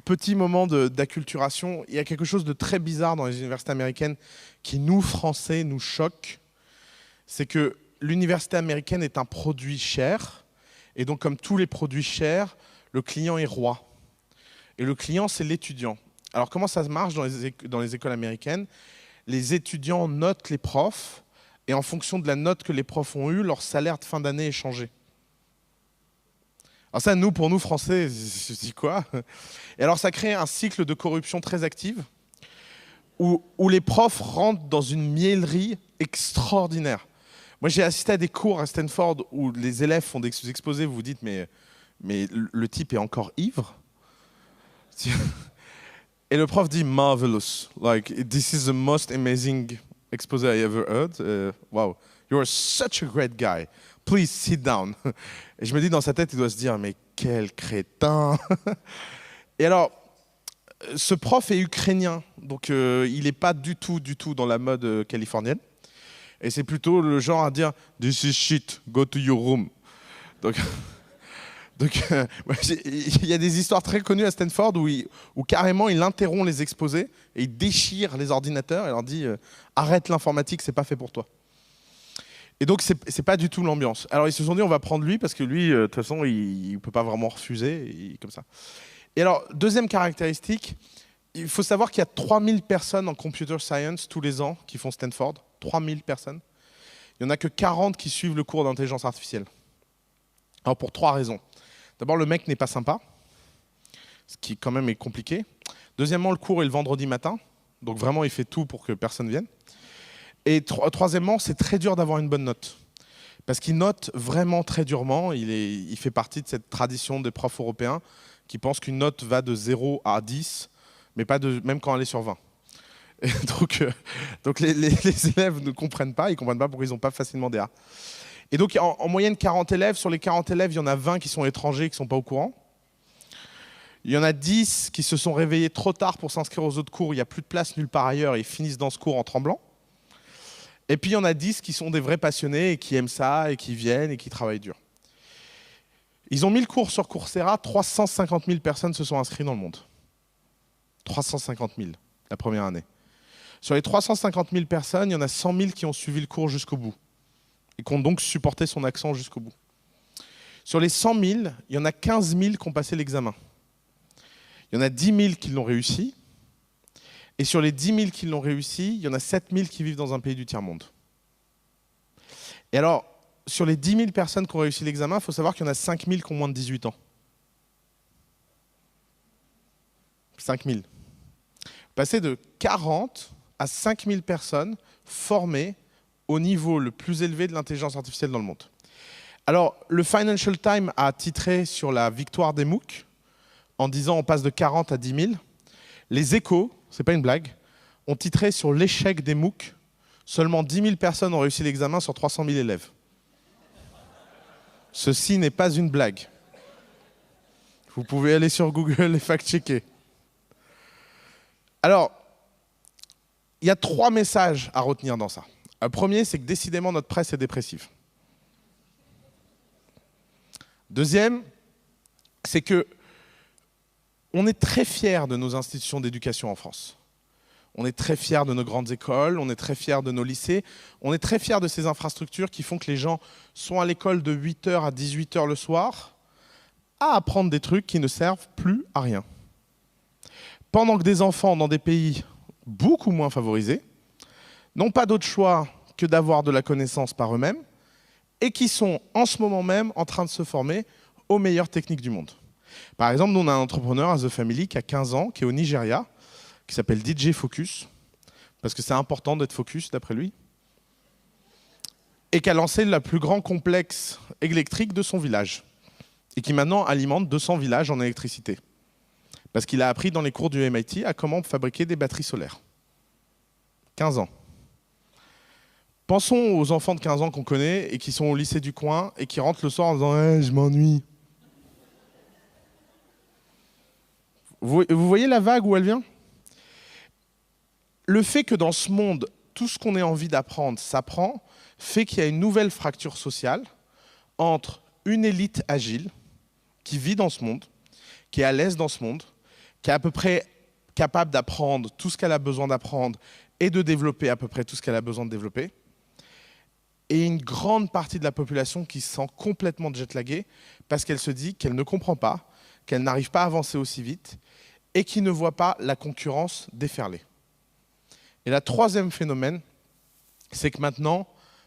petit moment d'acculturation, il y a quelque chose de très bizarre dans les universités américaines qui, nous, Français, nous choque. C'est que l'université américaine est un produit cher. Et donc, comme tous les produits chers, le client est roi. Et le client, c'est l'étudiant. Alors, comment ça marche dans les écoles américaines ? Les étudiants notent les profs, et en fonction de la note que les profs ont eue, leur salaire de fin d'année est changé. Alors ça, pour nous, Français, je dis quoi ? Et alors, ça crée un cycle de corruption très active, où les profs rentrent dans une mielerie extraordinaire. Moi, j'ai assisté à des cours à Stanford où les élèves font des exposés, vous vous dites, mais le type est encore ivre. Et le prof dit marvelous, like this is the most amazing exposé I ever heard. Wow, you're such a great guy. Please sit down. Et je me dis dans sa tête, il doit se dire mais quel crétin. Et alors, ce prof est ukrainien, donc il n'est pas du tout dans la mode californienne. Et c'est plutôt le genre à dire this is shit, go to your room. Donc il y a des histoires très connues à Stanford où carrément il interrompt les exposés et il déchire les ordinateurs et leur dit arrête l'informatique, c'est pas fait pour toi. Et donc c'est pas du tout l'ambiance. Alors ils se sont dit on va prendre lui parce que lui de toute façon il peut pas vraiment refuser comme ça. Et alors deuxième caractéristique, il faut savoir qu'il y a 3000 personnes en computer science tous les ans qui font Stanford, 3000 personnes. Il n'y en a que 40 qui suivent le cours d'intelligence artificielle. Alors pour 3 raisons. D'abord, le mec n'est pas sympa, ce qui quand même est compliqué. Deuxièmement, le cours est le vendredi matin, donc vraiment il fait tout pour que personne vienne. Et troisièmement, c'est très dur d'avoir une bonne note, parce qu'il note vraiment très durement. Il fait partie de cette tradition des profs européens qui pensent qu'une note va de 0 à 10, mais pas même quand elle est sur 20. Et donc les élèves ne comprennent pas, ils ne comprennent pas pourquoi ils n'ont pas facilement des A. Et donc, en moyenne, 40 élèves. Sur les 40 élèves, il y en a 20 qui sont étrangers, qui ne sont pas au courant. Il y en a 10 qui se sont réveillés trop tard pour s'inscrire aux autres cours. Il n'y a plus de place nulle part ailleurs et ils finissent dans ce cours en tremblant. Et puis, il y en a 10 qui sont des vrais passionnés et qui aiment ça et qui viennent et qui travaillent dur. Ils ont mis le cours sur Coursera. 350 000 personnes se sont inscrites dans le monde. 350 000, la première année. Sur les 350 000 personnes, il y en a 100 000 qui ont suivi le cours jusqu'au bout. Et qui ont donc supporté son accent jusqu'au bout. Sur les 100 000, il y en a 15 000 qui ont passé l'examen. Il y en a 10 000 qui l'ont réussi. Et sur les 10 000 qui l'ont réussi, il y en a 7 000 qui vivent dans un pays du tiers-monde. Et alors, sur les 10 000 personnes qui ont réussi l'examen, il faut savoir qu'il y en a 5 000 qui ont moins de 18 ans. 5 000. Passer de 40 à 5 000 personnes formées au niveau le plus élevé de l'intelligence artificielle dans le monde. Alors, le Financial Times a titré sur la victoire des MOOC en disant on passe de 40 à 10 000. Les Échos, c'est pas une blague, ont titré sur l'échec des MOOC. Seulement 10 000 personnes ont réussi l'examen sur 300 000 élèves. Ceci n'est pas une blague. Vous pouvez aller sur Google et fact-checker. Alors, il y a 3 messages à retenir dans ça. Le premier, c'est que décidément, notre presse est dépressive. Deuxième, c'est que on est très fiers de nos institutions d'éducation en France. On est très fiers de nos grandes écoles, on est très fiers de nos lycées, on est très fiers de ces infrastructures qui font que les gens sont à l'école de 8h à 18h le soir à apprendre des trucs qui ne servent plus à rien. Pendant que des enfants dans des pays beaucoup moins favorisés n'ont pas d'autre choix que d'avoir de la connaissance par eux-mêmes et qui sont en ce moment même en train de se former aux meilleures techniques du monde. Par exemple, nous on a un entrepreneur à The Family qui a 15 ans, qui est au Nigeria, qui s'appelle DJ Focus, parce que c'est important d'être focus d'après lui, et qui a lancé le plus grand complexe électrique de son village, et qui maintenant alimente 200 villages en électricité. Parce qu'il a appris dans les cours du MIT à comment fabriquer des batteries solaires. 15 ans. Pensons aux enfants de 15 ans qu'on connaît et qui sont au lycée du coin et qui rentrent le soir en disant hey, « je m'ennuie ». Vous voyez la vague où elle vient? Le fait que dans ce monde, tout ce qu'on ait envie d'apprendre s'apprend, fait qu'il y a une nouvelle fracture sociale entre une élite agile qui vit dans ce monde, qui est à l'aise dans ce monde, qui est à peu près capable d'apprendre tout ce qu'elle a besoin d'apprendre et de développer à peu près tout ce qu'elle a besoin de développer, et une grande partie de la population qui se sent complètement jet-laguée parce qu'elle se dit qu'elle ne comprend pas, qu'elle n'arrive pas à avancer aussi vite et qui ne voit pas la concurrence déferler. Et le troisième phénomène, c'est que maintenant,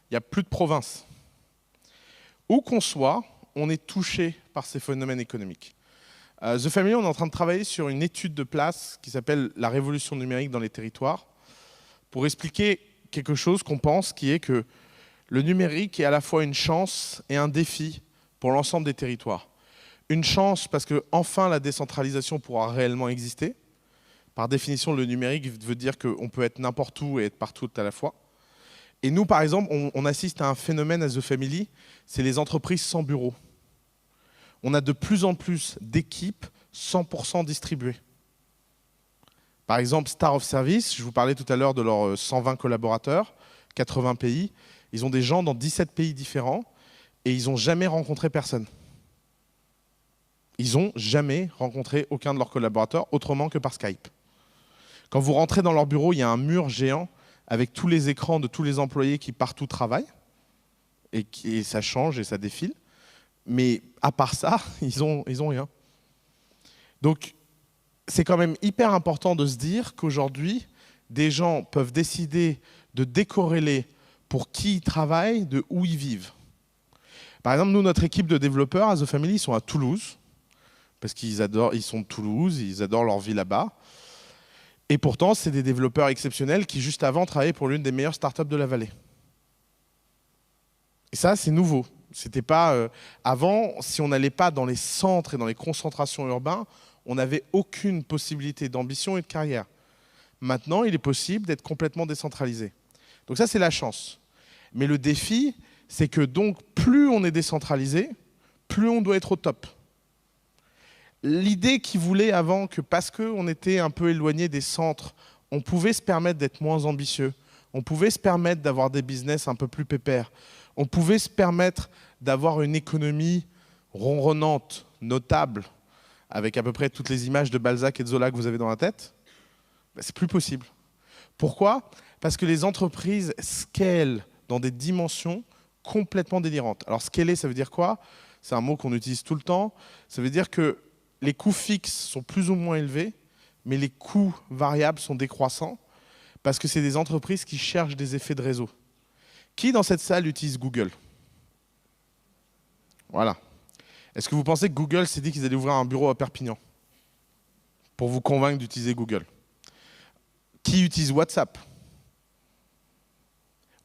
il n'y a plus de province. Où qu'on soit, on est touché par ces phénomènes économiques. The Family, on est en train de travailler sur une étude de place qui s'appelle la révolution numérique dans les territoires pour expliquer quelque chose qu'on pense qui est que le numérique est à la fois une chance et un défi pour l'ensemble des territoires. Une chance parce que enfin la décentralisation pourra réellement exister. Par définition, le numérique veut dire qu'on peut être n'importe où et être partout à la fois. Et nous, par exemple, on assiste à un phénomène à The Family, c'est les entreprises sans bureau. On a de plus en plus d'équipes 100% distribuées. Par exemple, Star of Service, je vous parlais tout à l'heure de leurs 120 collaborateurs, 80 pays. Ils ont des gens dans 17 pays différents et ils n'ont jamais rencontré personne. Ils n'ont jamais rencontré aucun de leurs collaborateurs autrement que par Skype. Quand vous rentrez dans leur bureau, il y a un mur géant avec tous les écrans de tous les employés qui partout travaillent et ça change et ça défile. Mais à part ça, ils ont rien. Donc, c'est quand même hyper important de se dire qu'aujourd'hui, des gens peuvent décider de décorréler pour qui ils travaillent, de où ils vivent. Par exemple, nous, notre équipe de développeurs à The Family, ils sont à Toulouse, parce qu'ils sont de Toulouse, ils adorent leur vie là-bas. Et pourtant, c'est des développeurs exceptionnels qui, juste avant, travaillaient pour l'une des meilleures startups de la vallée. Et ça, c'est nouveau. C'était pas, avant, si on n'allait pas dans les centres et dans les concentrations urbaines, on n'avait aucune possibilité d'ambition et de carrière. Maintenant, il est possible d'être complètement décentralisé. Donc ça, c'est la chance. Mais le défi, c'est que donc, plus on est décentralisé, plus on doit être au top. L'idée qui voulait avant que parce qu'on était un peu éloigné des centres, on pouvait se permettre d'être moins ambitieux, on pouvait se permettre d'avoir des business un peu plus pépères, on pouvait se permettre d'avoir une économie ronronnante, notable, avec à peu près toutes les images de Balzac et de Zola que vous avez dans la tête, ben, c'est plus possible. Pourquoi? Parce que les entreprises scalent dans des dimensions complètement délirantes. Alors scaler, ça veut dire quoi? C'est un mot qu'on utilise tout le temps. Ça veut dire que les coûts fixes sont plus ou moins élevés, mais les coûts variables sont décroissants parce que c'est des entreprises qui cherchent des effets de réseau. Qui dans cette salle utilise Google? Voilà. Est-ce que vous pensez que Google s'est dit qu'ils allaient ouvrir un bureau à Perpignan pour vous convaincre d'utiliser Google? Qui utilise WhatsApp?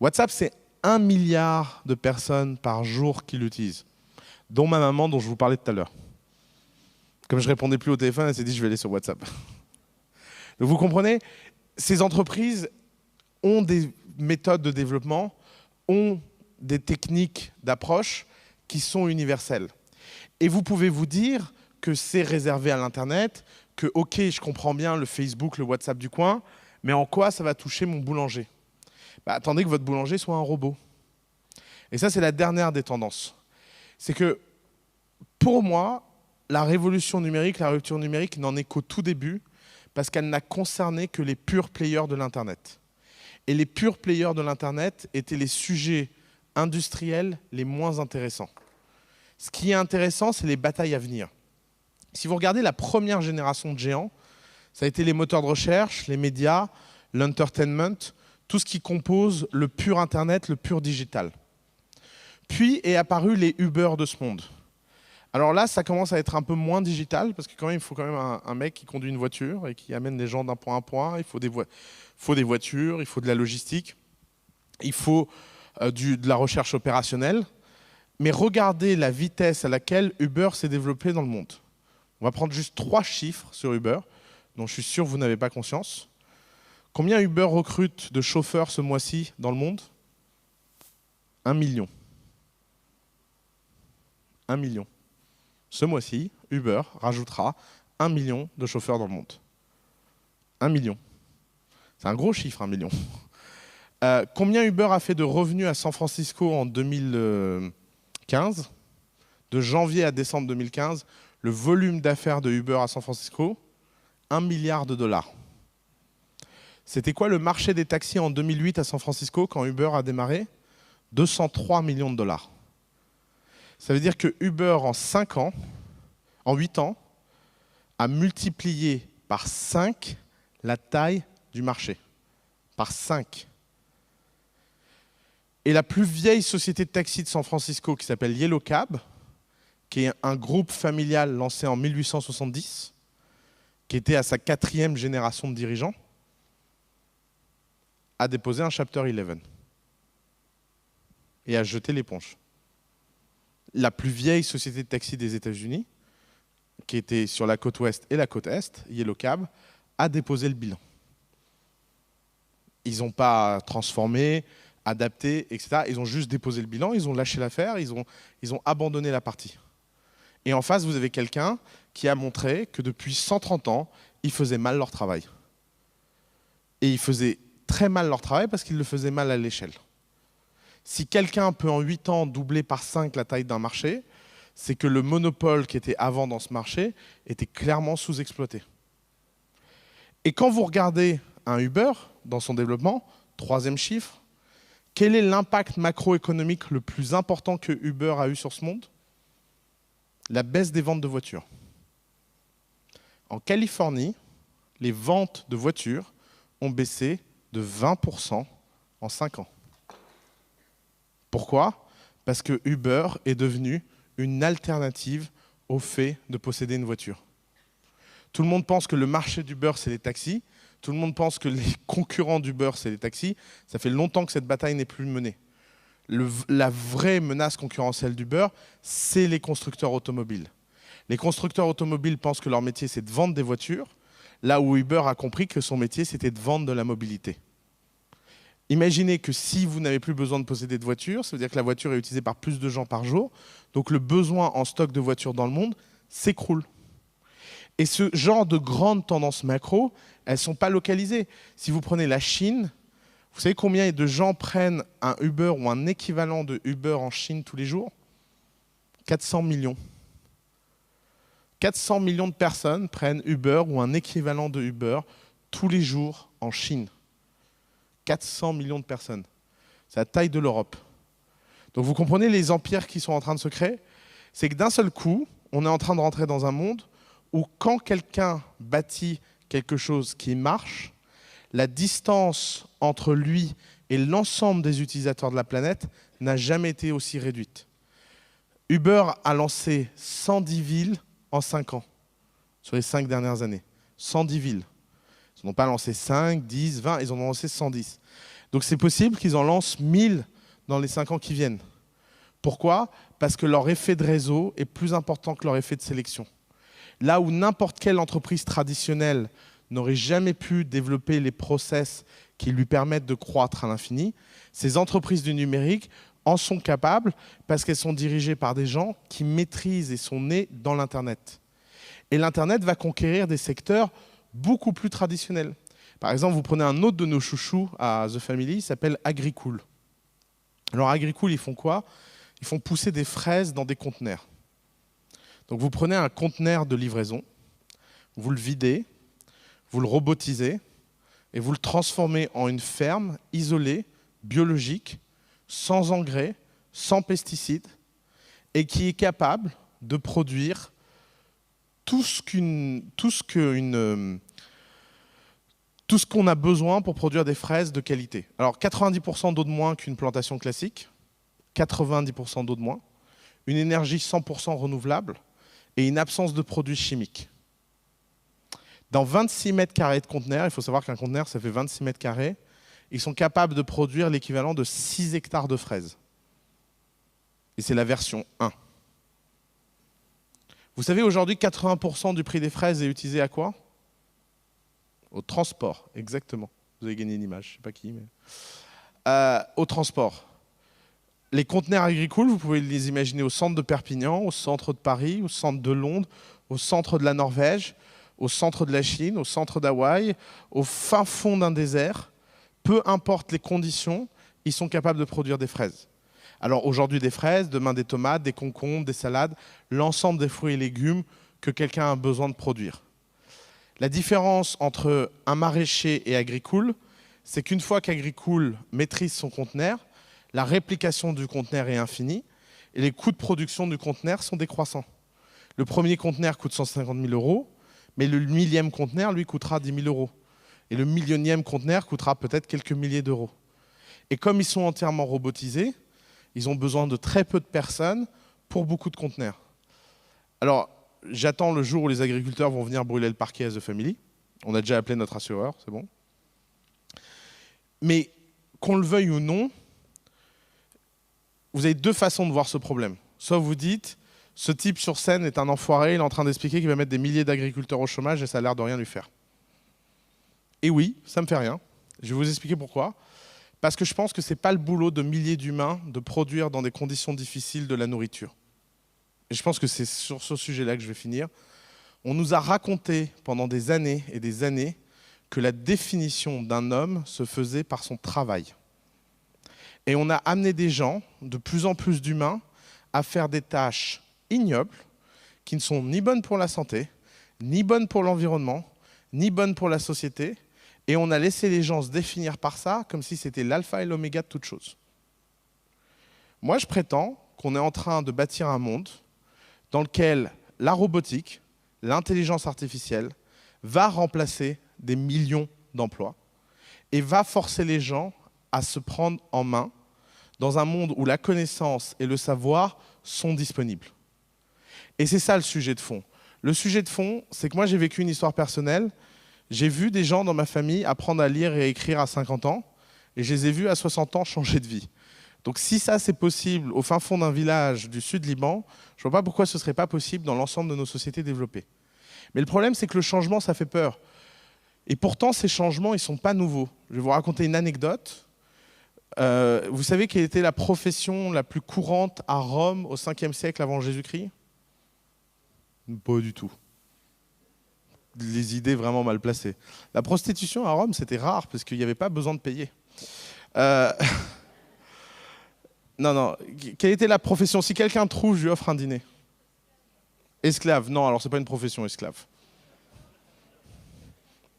WhatsApp, c'est 1 milliard de personnes par jour qui l'utilisent, dont ma maman dont je vous parlais tout à l'heure. Comme je ne répondais plus au téléphone, elle s'est dit je vais aller sur WhatsApp. Donc vous comprenez, ces entreprises ont des méthodes de développement, ont des techniques d'approche qui sont universelles. Et vous pouvez vous dire que c'est réservé à l'Internet, que ok, je comprends bien le Facebook, le WhatsApp du coin, mais en quoi ça va toucher mon boulanger? Bah, attendez que votre boulanger soit un robot. Et ça, c'est la dernière des tendances. C'est que, pour moi, la révolution numérique, la rupture numérique n'en est qu'au tout début, parce qu'elle n'a concerné que les purs players de l'Internet. Et les purs players de l'Internet étaient les sujets industriels les moins intéressants. Ce qui est intéressant, c'est les batailles à venir. Si vous regardez la première génération de géants, ça a été les moteurs de recherche, les médias, l'entertainment, tout ce qui compose le pur Internet, le pur digital. Puis est apparu les Uber de ce monde. Alors là, ça commence à être un peu moins digital, parce que quand même, il faut quand même un mec qui conduit une voiture et qui amène les gens d'un point à un point. Il faut des voitures, il faut de la logistique, il faut de la recherche opérationnelle. Mais regardez la vitesse à laquelle Uber s'est développé dans le monde. On va prendre juste 3 chiffres sur Uber, dont je suis sûr que vous n'avez pas conscience. Combien Uber recrute de chauffeurs ce mois-ci dans le monde? 1 million. 1 million. Ce mois-ci, Uber rajoutera 1 million de chauffeurs dans le monde. 1 million. C'est un gros chiffre, 1 million. Combien Uber a fait de revenus à San Francisco en 2015? De janvier à décembre 2015, le volume d'affaires de Uber à San Francisco, 1 milliard de dollars. C'était quoi le marché des taxis en 2008 à San Francisco quand Uber a démarré? 203 millions de dollars. Ça veut dire que Uber, en 5 ans, en 8 ans, a multiplié par 5 la taille du marché. Par 5. Et la plus vieille société de taxi de San Francisco, qui s'appelle Yellow Cab, qui est un groupe familial lancé en 1870, qui était à sa 4e génération de dirigeants, a déposé un Chapter 11 et a jeté l'éponge. La plus vieille société de taxi des États-Unis, qui était sur la côte ouest et la côte est, Yellow Cab, a déposé le bilan. Ils n'ont pas transformé, adapté, etc. Ils ont juste déposé le bilan, ils ont lâché l'affaire, ils ont abandonné la partie. Et en face, vous avez quelqu'un qui a montré que depuis 130 ans, ils faisaient mal leur travail. Et ils faisaient très mal leur travail parce qu'ils le faisaient mal à l'échelle. Si quelqu'un peut en 8 ans doubler par 5 la taille d'un marché, c'est que le monopole qui était avant dans ce marché était clairement sous-exploité. Et quand vous regardez un Uber dans son développement, 3e chiffre, quel est l'impact macroéconomique le plus important que Uber a eu sur ce monde? La baisse des ventes de voitures. En Californie, les ventes de voitures ont baissé de 20% en 5 ans. Pourquoi? Parce que Uber est devenu une alternative au fait de posséder une voiture. Tout le monde pense que le marché d'Uber, c'est les taxis. Tout le monde pense que les concurrents d'Uber, c'est les taxis. Ça fait longtemps que cette bataille n'est plus menée. La vraie menace concurrentielle d'Uber, c'est les constructeurs automobiles. Les constructeurs automobiles pensent que leur métier, c'est de vendre des voitures, là où Uber a compris que son métier, c'était de vendre de la mobilité. Imaginez que si vous n'avez plus besoin de posséder de voiture, ça veut dire que la voiture est utilisée par plus de gens par jour, donc le besoin en stock de voitures dans le monde s'écroule. Et ce genre de grandes tendances macro, elles ne sont pas localisées. Si vous prenez la Chine, vous savez combien de gens prennent un Uber ou un équivalent de Uber en Chine tous les jours? 400 millions. 400 millions de personnes prennent Uber ou un équivalent de Uber tous les jours en Chine. 400 millions de personnes. C'est la taille de l'Europe. Donc vous comprenez les empires qui sont en train de se créer? C'est que d'un seul coup, on est en train de rentrer dans un monde où quand quelqu'un bâtit quelque chose qui marche, la distance entre lui et l'ensemble des utilisateurs de la planète n'a jamais été aussi réduite. Uber a lancé 110 villes en 5 ans, sur les 5 dernières années. 110 villes. Ils n'ont pas lancé 5, 10, 20, ils en ont lancé 110. Donc c'est possible qu'ils en lancent 1000 dans les 5 ans qui viennent. Pourquoi? Parce que leur effet de réseau est plus important que leur effet de sélection. Là où n'importe quelle entreprise traditionnelle n'aurait jamais pu développer les process qui lui permettent de croître à l'infini, ces entreprises du numérique en sont capables parce qu'elles sont dirigées par des gens qui maîtrisent et sont nés dans l'Internet. Et l'Internet va conquérir des secteurs beaucoup plus traditionnels. Par exemple, vous prenez un autre de nos chouchous à The Family, il s'appelle Agricool. Alors Agricool, ils font quoi? Ils font pousser des fraises dans des conteneurs. Donc vous prenez un conteneur de livraison, vous le videz, vous le robotisez et vous le transformez en une ferme isolée, biologique, sans engrais, sans pesticides, et qui est capable de produire tout ce qu'on a besoin pour produire des fraises de qualité. Alors 90% d'eau de moins qu'une plantation classique, 90% d'eau de moins, une énergie 100% renouvelable et une absence de produits chimiques. Dans 26 mètres carrés de conteneurs, il faut savoir qu'un conteneur, ça fait 26 mètres carrés, ils sont capables de produire l'équivalent de 6 hectares de fraises. Et c'est la version 1. Vous savez, aujourd'hui, 80% du prix des fraises est utilisé à quoi? Au transport, exactement. Vous avez gagné une image, je ne sais pas qui, mais... au transport. Les conteneurs agricoles, vous pouvez les imaginer au centre de Perpignan, au centre de Paris, au centre de Londres, au centre de la Norvège, au centre de la Chine, au centre d'Hawaï, au fin fond d'un désert. Peu importe les conditions, ils sont capables de produire des fraises. Alors aujourd'hui des fraises, demain des tomates, des concombres, des salades, l'ensemble des fruits et légumes que quelqu'un a besoin de produire. La différence entre un maraîcher et Agricool, c'est qu'une fois qu'Agricool maîtrise son conteneur, la réplication du conteneur est infinie et les coûts de production du conteneur sont décroissants. Le premier conteneur coûte 150 000 €, mais le millième conteneur, lui, coûtera 10 000 €. Et le millionième conteneur coûtera peut-être quelques milliers d'euros. Et comme ils sont entièrement robotisés, ils ont besoin de très peu de personnes pour beaucoup de conteneurs. Alors, j'attends le jour où les agriculteurs vont venir brûler le parquet à The Family. On a déjà appelé notre assureur, c'est bon. Mais qu'on le veuille ou non, vous avez deux façons de voir ce problème. Soit vous dites, ce type sur scène est un enfoiré, il est en train d'expliquer qu'il va mettre des milliers d'agriculteurs au chômage et ça a l'air de rien lui faire. Et oui, ça me fait rien. Je vais vous expliquer pourquoi. Parce que je pense que ce n'est pas le boulot de milliers d'humains de produire dans des conditions difficiles de la nourriture. Et je pense que c'est sur ce sujet-là que je vais finir. On nous a raconté pendant des années et des années que la définition d'un homme se faisait par son travail. Et on a amené des gens, de plus en plus d'humains, à faire des tâches ignobles, qui ne sont ni bonnes pour la santé, ni bonnes pour l'environnement, ni bonnes pour la société. Et on a laissé les gens se définir par ça, comme si c'était l'alpha et l'oméga de toute chose. Moi, je prétends qu'on est en train de bâtir un monde dans lequel la robotique, l'intelligence artificielle, va remplacer des millions d'emplois et va forcer les gens à se prendre en main dans un monde où la connaissance et le savoir sont disponibles. Et c'est ça le sujet de fond. Le sujet de fond, c'est que moi j'ai vécu une histoire personnelle. J'ai vu des gens dans ma famille apprendre à lire et à écrire à 50 ans, et je les ai vus à 60 ans changer de vie. Donc si ça c'est possible au fin fond d'un village du sud Liban, je ne vois pas pourquoi ce ne serait pas possible dans l'ensemble de nos sociétés développées. Mais le problème c'est que le changement ça fait peur. Et pourtant ces changements ils ne sont pas nouveaux. Je vais vous raconter une anecdote. Vous savez quelle était la profession la plus courante à Rome au 5e siècle avant Jésus-Christ? Pas du tout. Les idées vraiment mal placées. La prostitution à Rome, c'était rare parce qu'il n'y avait pas besoin de payer. Non. Quelle était la profession? Si quelqu'un trouve, je lui offre un dîner. Esclave. Non, alors c'est pas une profession, esclave.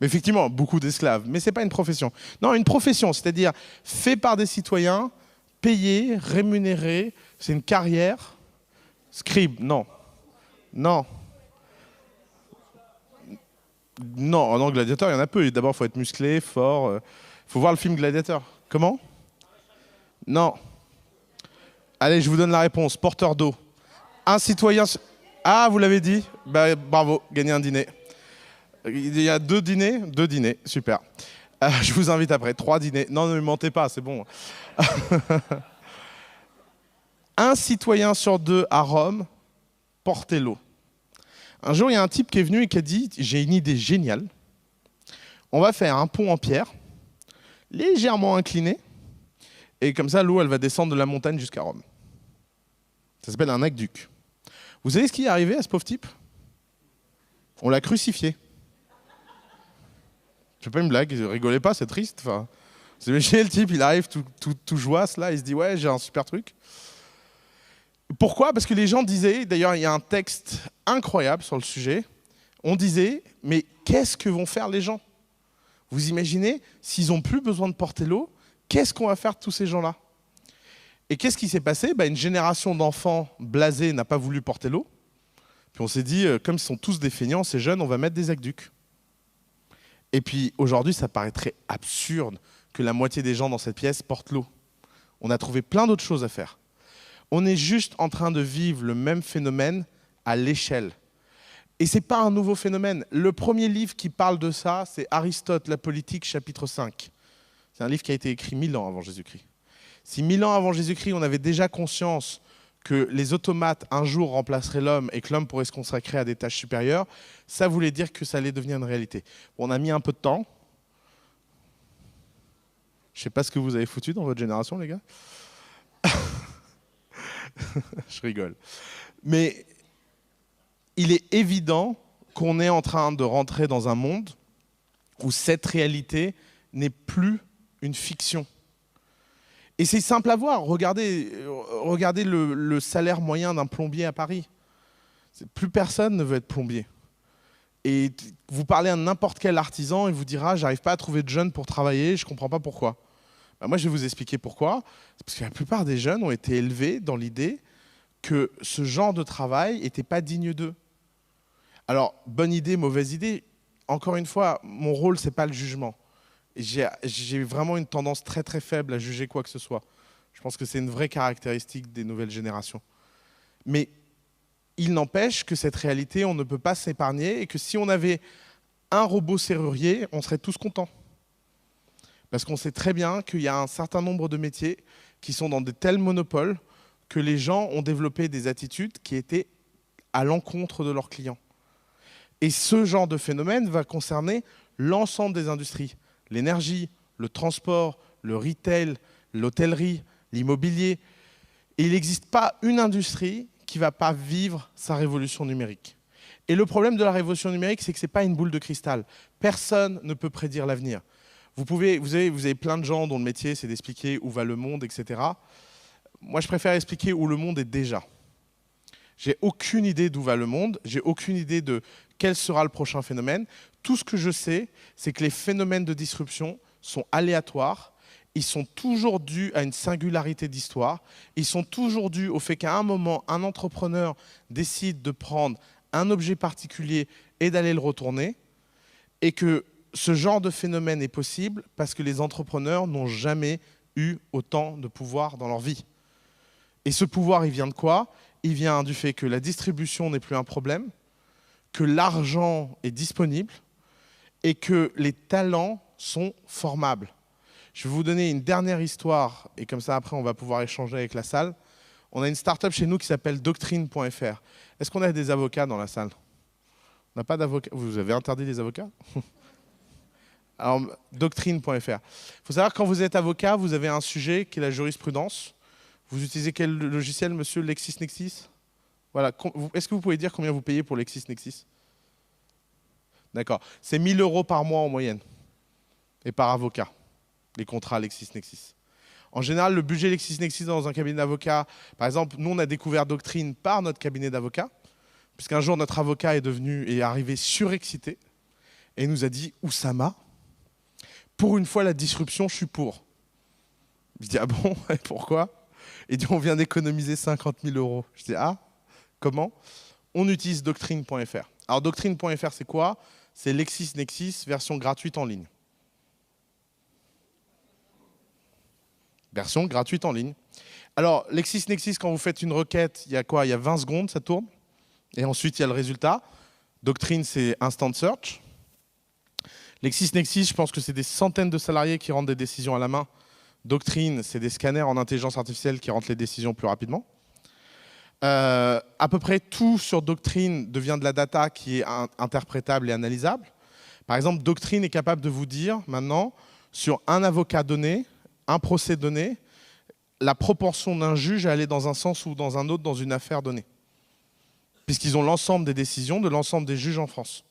Mais effectivement, beaucoup d'esclaves. Mais c'est pas une profession. Non, une profession, c'est-à-dire fait par des citoyens, payé, rémunéré. C'est une carrière. Scribe, non. Non. Non, gladiateur, il y en a peu. D'abord, il faut être musclé, fort. Il faut voir le film Gladiateur. Comment? Non. Allez, je vous donne la réponse. Porteur d'eau. Un citoyen... Ah, vous l'avez dit? Bah, bravo, gagnez un dîner. Il y a 2 dîners? 2 dîners, super. Je vous invite après. 3 dîners. Non, ne me mentez pas, c'est bon. Un citoyen sur 2 à Rome portait l'eau. Un jour, il y a un type qui est venu et qui a dit « J'ai une idée géniale. On va faire un pont en pierre, légèrement incliné, Et comme ça, l'eau, elle va descendre de la montagne jusqu'à Rome. Ça s'appelle un aqueduc. Vous savez ce qui est arrivé à ce pauvre type? On l'a crucifié. Je fais pas une blague, rigolez pas, c'est triste. Enfin, vous imaginez le type, il arrive tout joasse là, il se dit ouais, j'ai un super truc. Pourquoi? Parce que les gens disaient, d'ailleurs il y a un texte incroyable sur le sujet, on disait, mais qu'est-ce que vont faire les gens? Vous imaginez, s'ils n'ont plus besoin de porter l'eau, qu'est-ce qu'on va faire de tous ces gens-là? Et qu'est-ce qui s'est passé? Une génération d'enfants blasés n'a pas voulu porter l'eau. Puis on s'est dit, comme ils sont tous des feignants, ces jeunes, on va mettre des aqueducs. Et puis aujourd'hui, ça paraîtrait absurde que la moitié des gens dans cette pièce portent l'eau. On a trouvé plein d'autres choses à faire. On est juste en train de vivre le même phénomène à l'échelle. Et ce n'est pas un nouveau phénomène. Le premier livre qui parle de ça, c'est Aristote, la politique, chapitre 5. C'est un livre qui a été écrit 1000 ans avant Jésus-Christ. Si 1000 ans avant Jésus-Christ, on avait déjà conscience que les automates un jour remplaceraient l'homme et que l'homme pourrait se consacrer à des tâches supérieures, ça voulait dire que ça allait devenir une réalité. Bon, on a mis un peu de temps. Je ne sais pas ce que vous avez foutu dans votre génération, les gars. Je rigole. Mais il est évident qu'on est en train de rentrer dans un monde où cette réalité n'est plus une fiction. Et c'est simple à voir. Regardez le salaire moyen d'un plombier à Paris. Plus personne ne veut être plombier. Et vous parlez à n'importe quel artisan, il vous dira « j'arrive pas à trouver de jeunes pour travailler, je ne comprends pas pourquoi ». Moi, je vais vous expliquer pourquoi. C'est parce que la plupart des jeunes ont été élevés dans l'idée que ce genre de travail n'était pas digne d'eux. Alors, bonne idée, mauvaise idée. Encore une fois, mon rôle, ce n'est pas le jugement. J'ai vraiment une tendance très très faible à juger quoi que ce soit. Je pense que c'est une vraie caractéristique des nouvelles générations. Mais il n'empêche que cette réalité, on ne peut pas s'épargner et que si on avait un robot serrurier, on serait tous contents. Parce qu'on sait très bien qu'il y a un certain nombre de métiers qui sont dans de tels monopoles que les gens ont développé des attitudes qui étaient à l'encontre de leurs clients. Et ce genre de phénomène va concerner l'ensemble des industries. L'énergie, le transport, le retail, l'hôtellerie, l'immobilier. Et il n'existe pas une industrie qui ne va pas vivre sa révolution numérique. Et le problème de la révolution numérique, c'est que ce n'est pas une boule de cristal. Personne ne peut prédire l'avenir. Vous avez plein de gens dont le métier, c'est d'expliquer où va le monde, etc. Moi, je préfère expliquer où le monde est déjà. J'ai aucune idée d'où va le monde, j'ai aucune idée de quel sera le prochain phénomène. Tout ce que je sais, c'est que les phénomènes de disruption sont aléatoires, ils sont toujours dus à une singularité d'histoire, ils sont toujours dus au fait qu'à un moment, un entrepreneur décide de prendre un objet particulier et d'aller le retourner, et que ce genre de phénomène est possible parce que les entrepreneurs n'ont jamais eu autant de pouvoir dans leur vie. Et ce pouvoir, il vient de quoi? Il vient du fait que la distribution n'est plus un problème, que l'argent est disponible et que les talents sont formables. Je vais vous donner une dernière histoire et comme ça, après, on va pouvoir échanger avec la salle. On a une start-up chez nous qui s'appelle Doctrine.fr. Est-ce qu'on a des avocats dans la salle? On n'a pas d'avocats. Vous avez interdit les avocats? Alors, Doctrine.fr. Il faut savoir que quand vous êtes avocat, vous avez un sujet qui est la jurisprudence. Vous utilisez quel logiciel, monsieur? LexisNexis? Voilà. Est-ce que vous pouvez dire combien vous payez pour LexisNexis? D'accord. C'est 1 000 € par mois en moyenne. Et par avocat, les contrats LexisNexis. En général, le budget LexisNexis dans un cabinet d'avocat, par exemple, nous, on a découvert Doctrine par notre cabinet d'avocat, puisqu'un jour, notre avocat est arrivé surexcité et nous a dit « Oussama, pour une fois, la disruption, je suis pour. » Je dis « Ah bon? Et pourquoi ?» Il dit « On vient d'économiser 50 000 €. Je dis « Ah, comment ?» On utilise Doctrine.fr. Alors, Doctrine.fr, c'est quoi? C'est LexisNexis, version gratuite en ligne. Version gratuite en ligne. Alors, LexisNexis, quand vous faites une requête, il y a quoi? Il y a 20 secondes, ça tourne. Et ensuite, il y a le résultat. Doctrine, c'est Instant Search. LexisNexis, je pense que c'est des centaines de salariés qui rendent des décisions à la main. Doctrine, c'est des scanners en intelligence artificielle qui rendent les décisions plus rapidement. À peu près tout sur Doctrine devient de la data qui est interprétable et analysable. Par exemple, Doctrine est capable de vous dire maintenant, sur un avocat donné, un procès donné, la propension d'un juge à aller dans un sens ou dans un autre dans une affaire donnée. Puisqu'ils ont l'ensemble des décisions de l'ensemble des juges en France.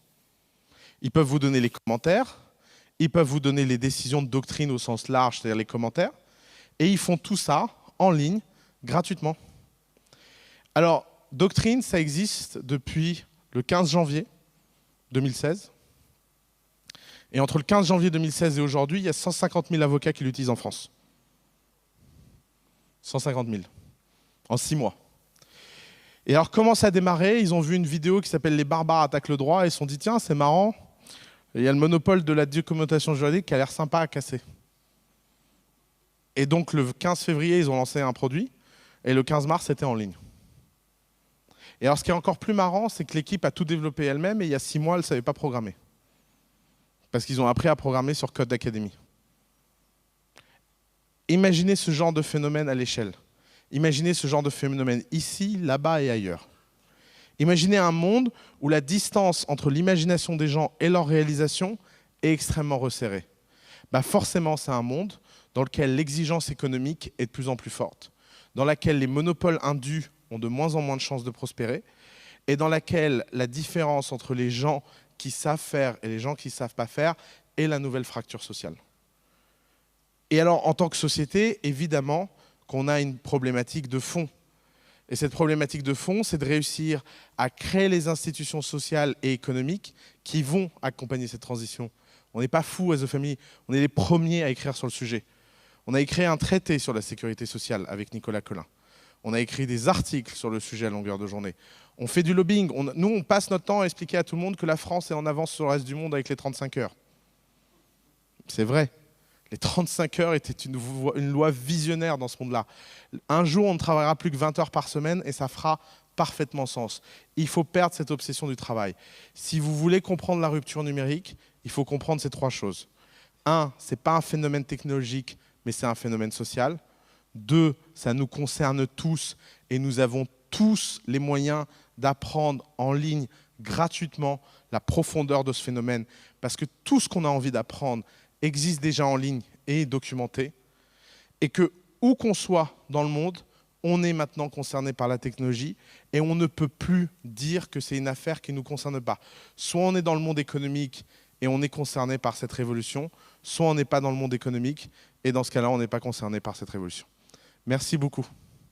Ils peuvent vous donner les commentaires, ils peuvent vous donner les décisions de doctrine au sens large, c'est-à-dire les commentaires, et ils font tout ça en ligne, gratuitement. Alors, doctrine, ça existe depuis le 15 janvier 2016. Et entre le 15 janvier 2016 et aujourd'hui, il y a 150 000 avocats qui l'utilisent en France. 150 000. En 6 mois. Et alors, comment ça a démarré? Ils ont vu une vidéo qui s'appelle « Les barbares attaquent le droit » et ils se sont dit « Tiens, c'est marrant, il y a le monopole de la documentation juridique qui a l'air sympa à casser. » Et donc, le 15 février, ils ont lancé un produit et le 15 mars, c'était en ligne. Et alors, ce qui est encore plus marrant, c'est que l'équipe a tout développé elle-même et il y a 6 mois, elle ne savait pas programmer. Parce qu'ils ont appris à programmer sur Code d'Académie. Imaginez ce genre de phénomène à l'échelle. Imaginez ce genre de phénomène ici, là-bas et ailleurs. Imaginez un monde où la distance entre l'imagination des gens et leur réalisation est extrêmement resserrée. Bah forcément, c'est un monde dans lequel l'exigence économique est de plus en plus forte, dans lequel les monopoles indus ont de moins en moins de chances de prospérer, et dans laquelle la différence entre les gens qui savent faire et les gens qui ne savent pas faire est la nouvelle fracture sociale. Et alors, en tant que société, évidemment qu'on a une problématique de fond. Et cette problématique de fond, c'est de réussir à créer les institutions sociales et économiques qui vont accompagner cette transition. On n'est pas fous à The Family, on est les premiers à écrire sur le sujet. On a écrit un traité sur la sécurité sociale avec Nicolas Colin. On a écrit des articles sur le sujet à longueur de journée. On fait du lobbying. Nous, on passe notre temps à expliquer à tout le monde que la France est en avance sur le reste du monde avec les 35 heures. C'est vrai. Les 35 heures étaient une loi visionnaire dans ce monde-là. Un jour, on ne travaillera plus que 20 heures par semaine et ça fera parfaitement sens. Il faut perdre cette obsession du travail. Si vous voulez comprendre la rupture numérique, il faut comprendre ces 3 choses. 1, ce n'est pas un phénomène technologique, mais c'est un phénomène social. 2, ça nous concerne tous et nous avons tous les moyens d'apprendre en ligne gratuitement la profondeur de ce phénomène parce que tout ce qu'on a envie d'apprendre existe déjà en ligne et est documenté et que où qu'on soit dans le monde, on est maintenant concerné par la technologie et on ne peut plus dire que c'est une affaire qui ne nous concerne pas. Soit on est dans le monde économique et on est concerné par cette révolution, soit on n'est pas dans le monde économique et dans ce cas-là, on n'est pas concerné par cette révolution. Merci beaucoup.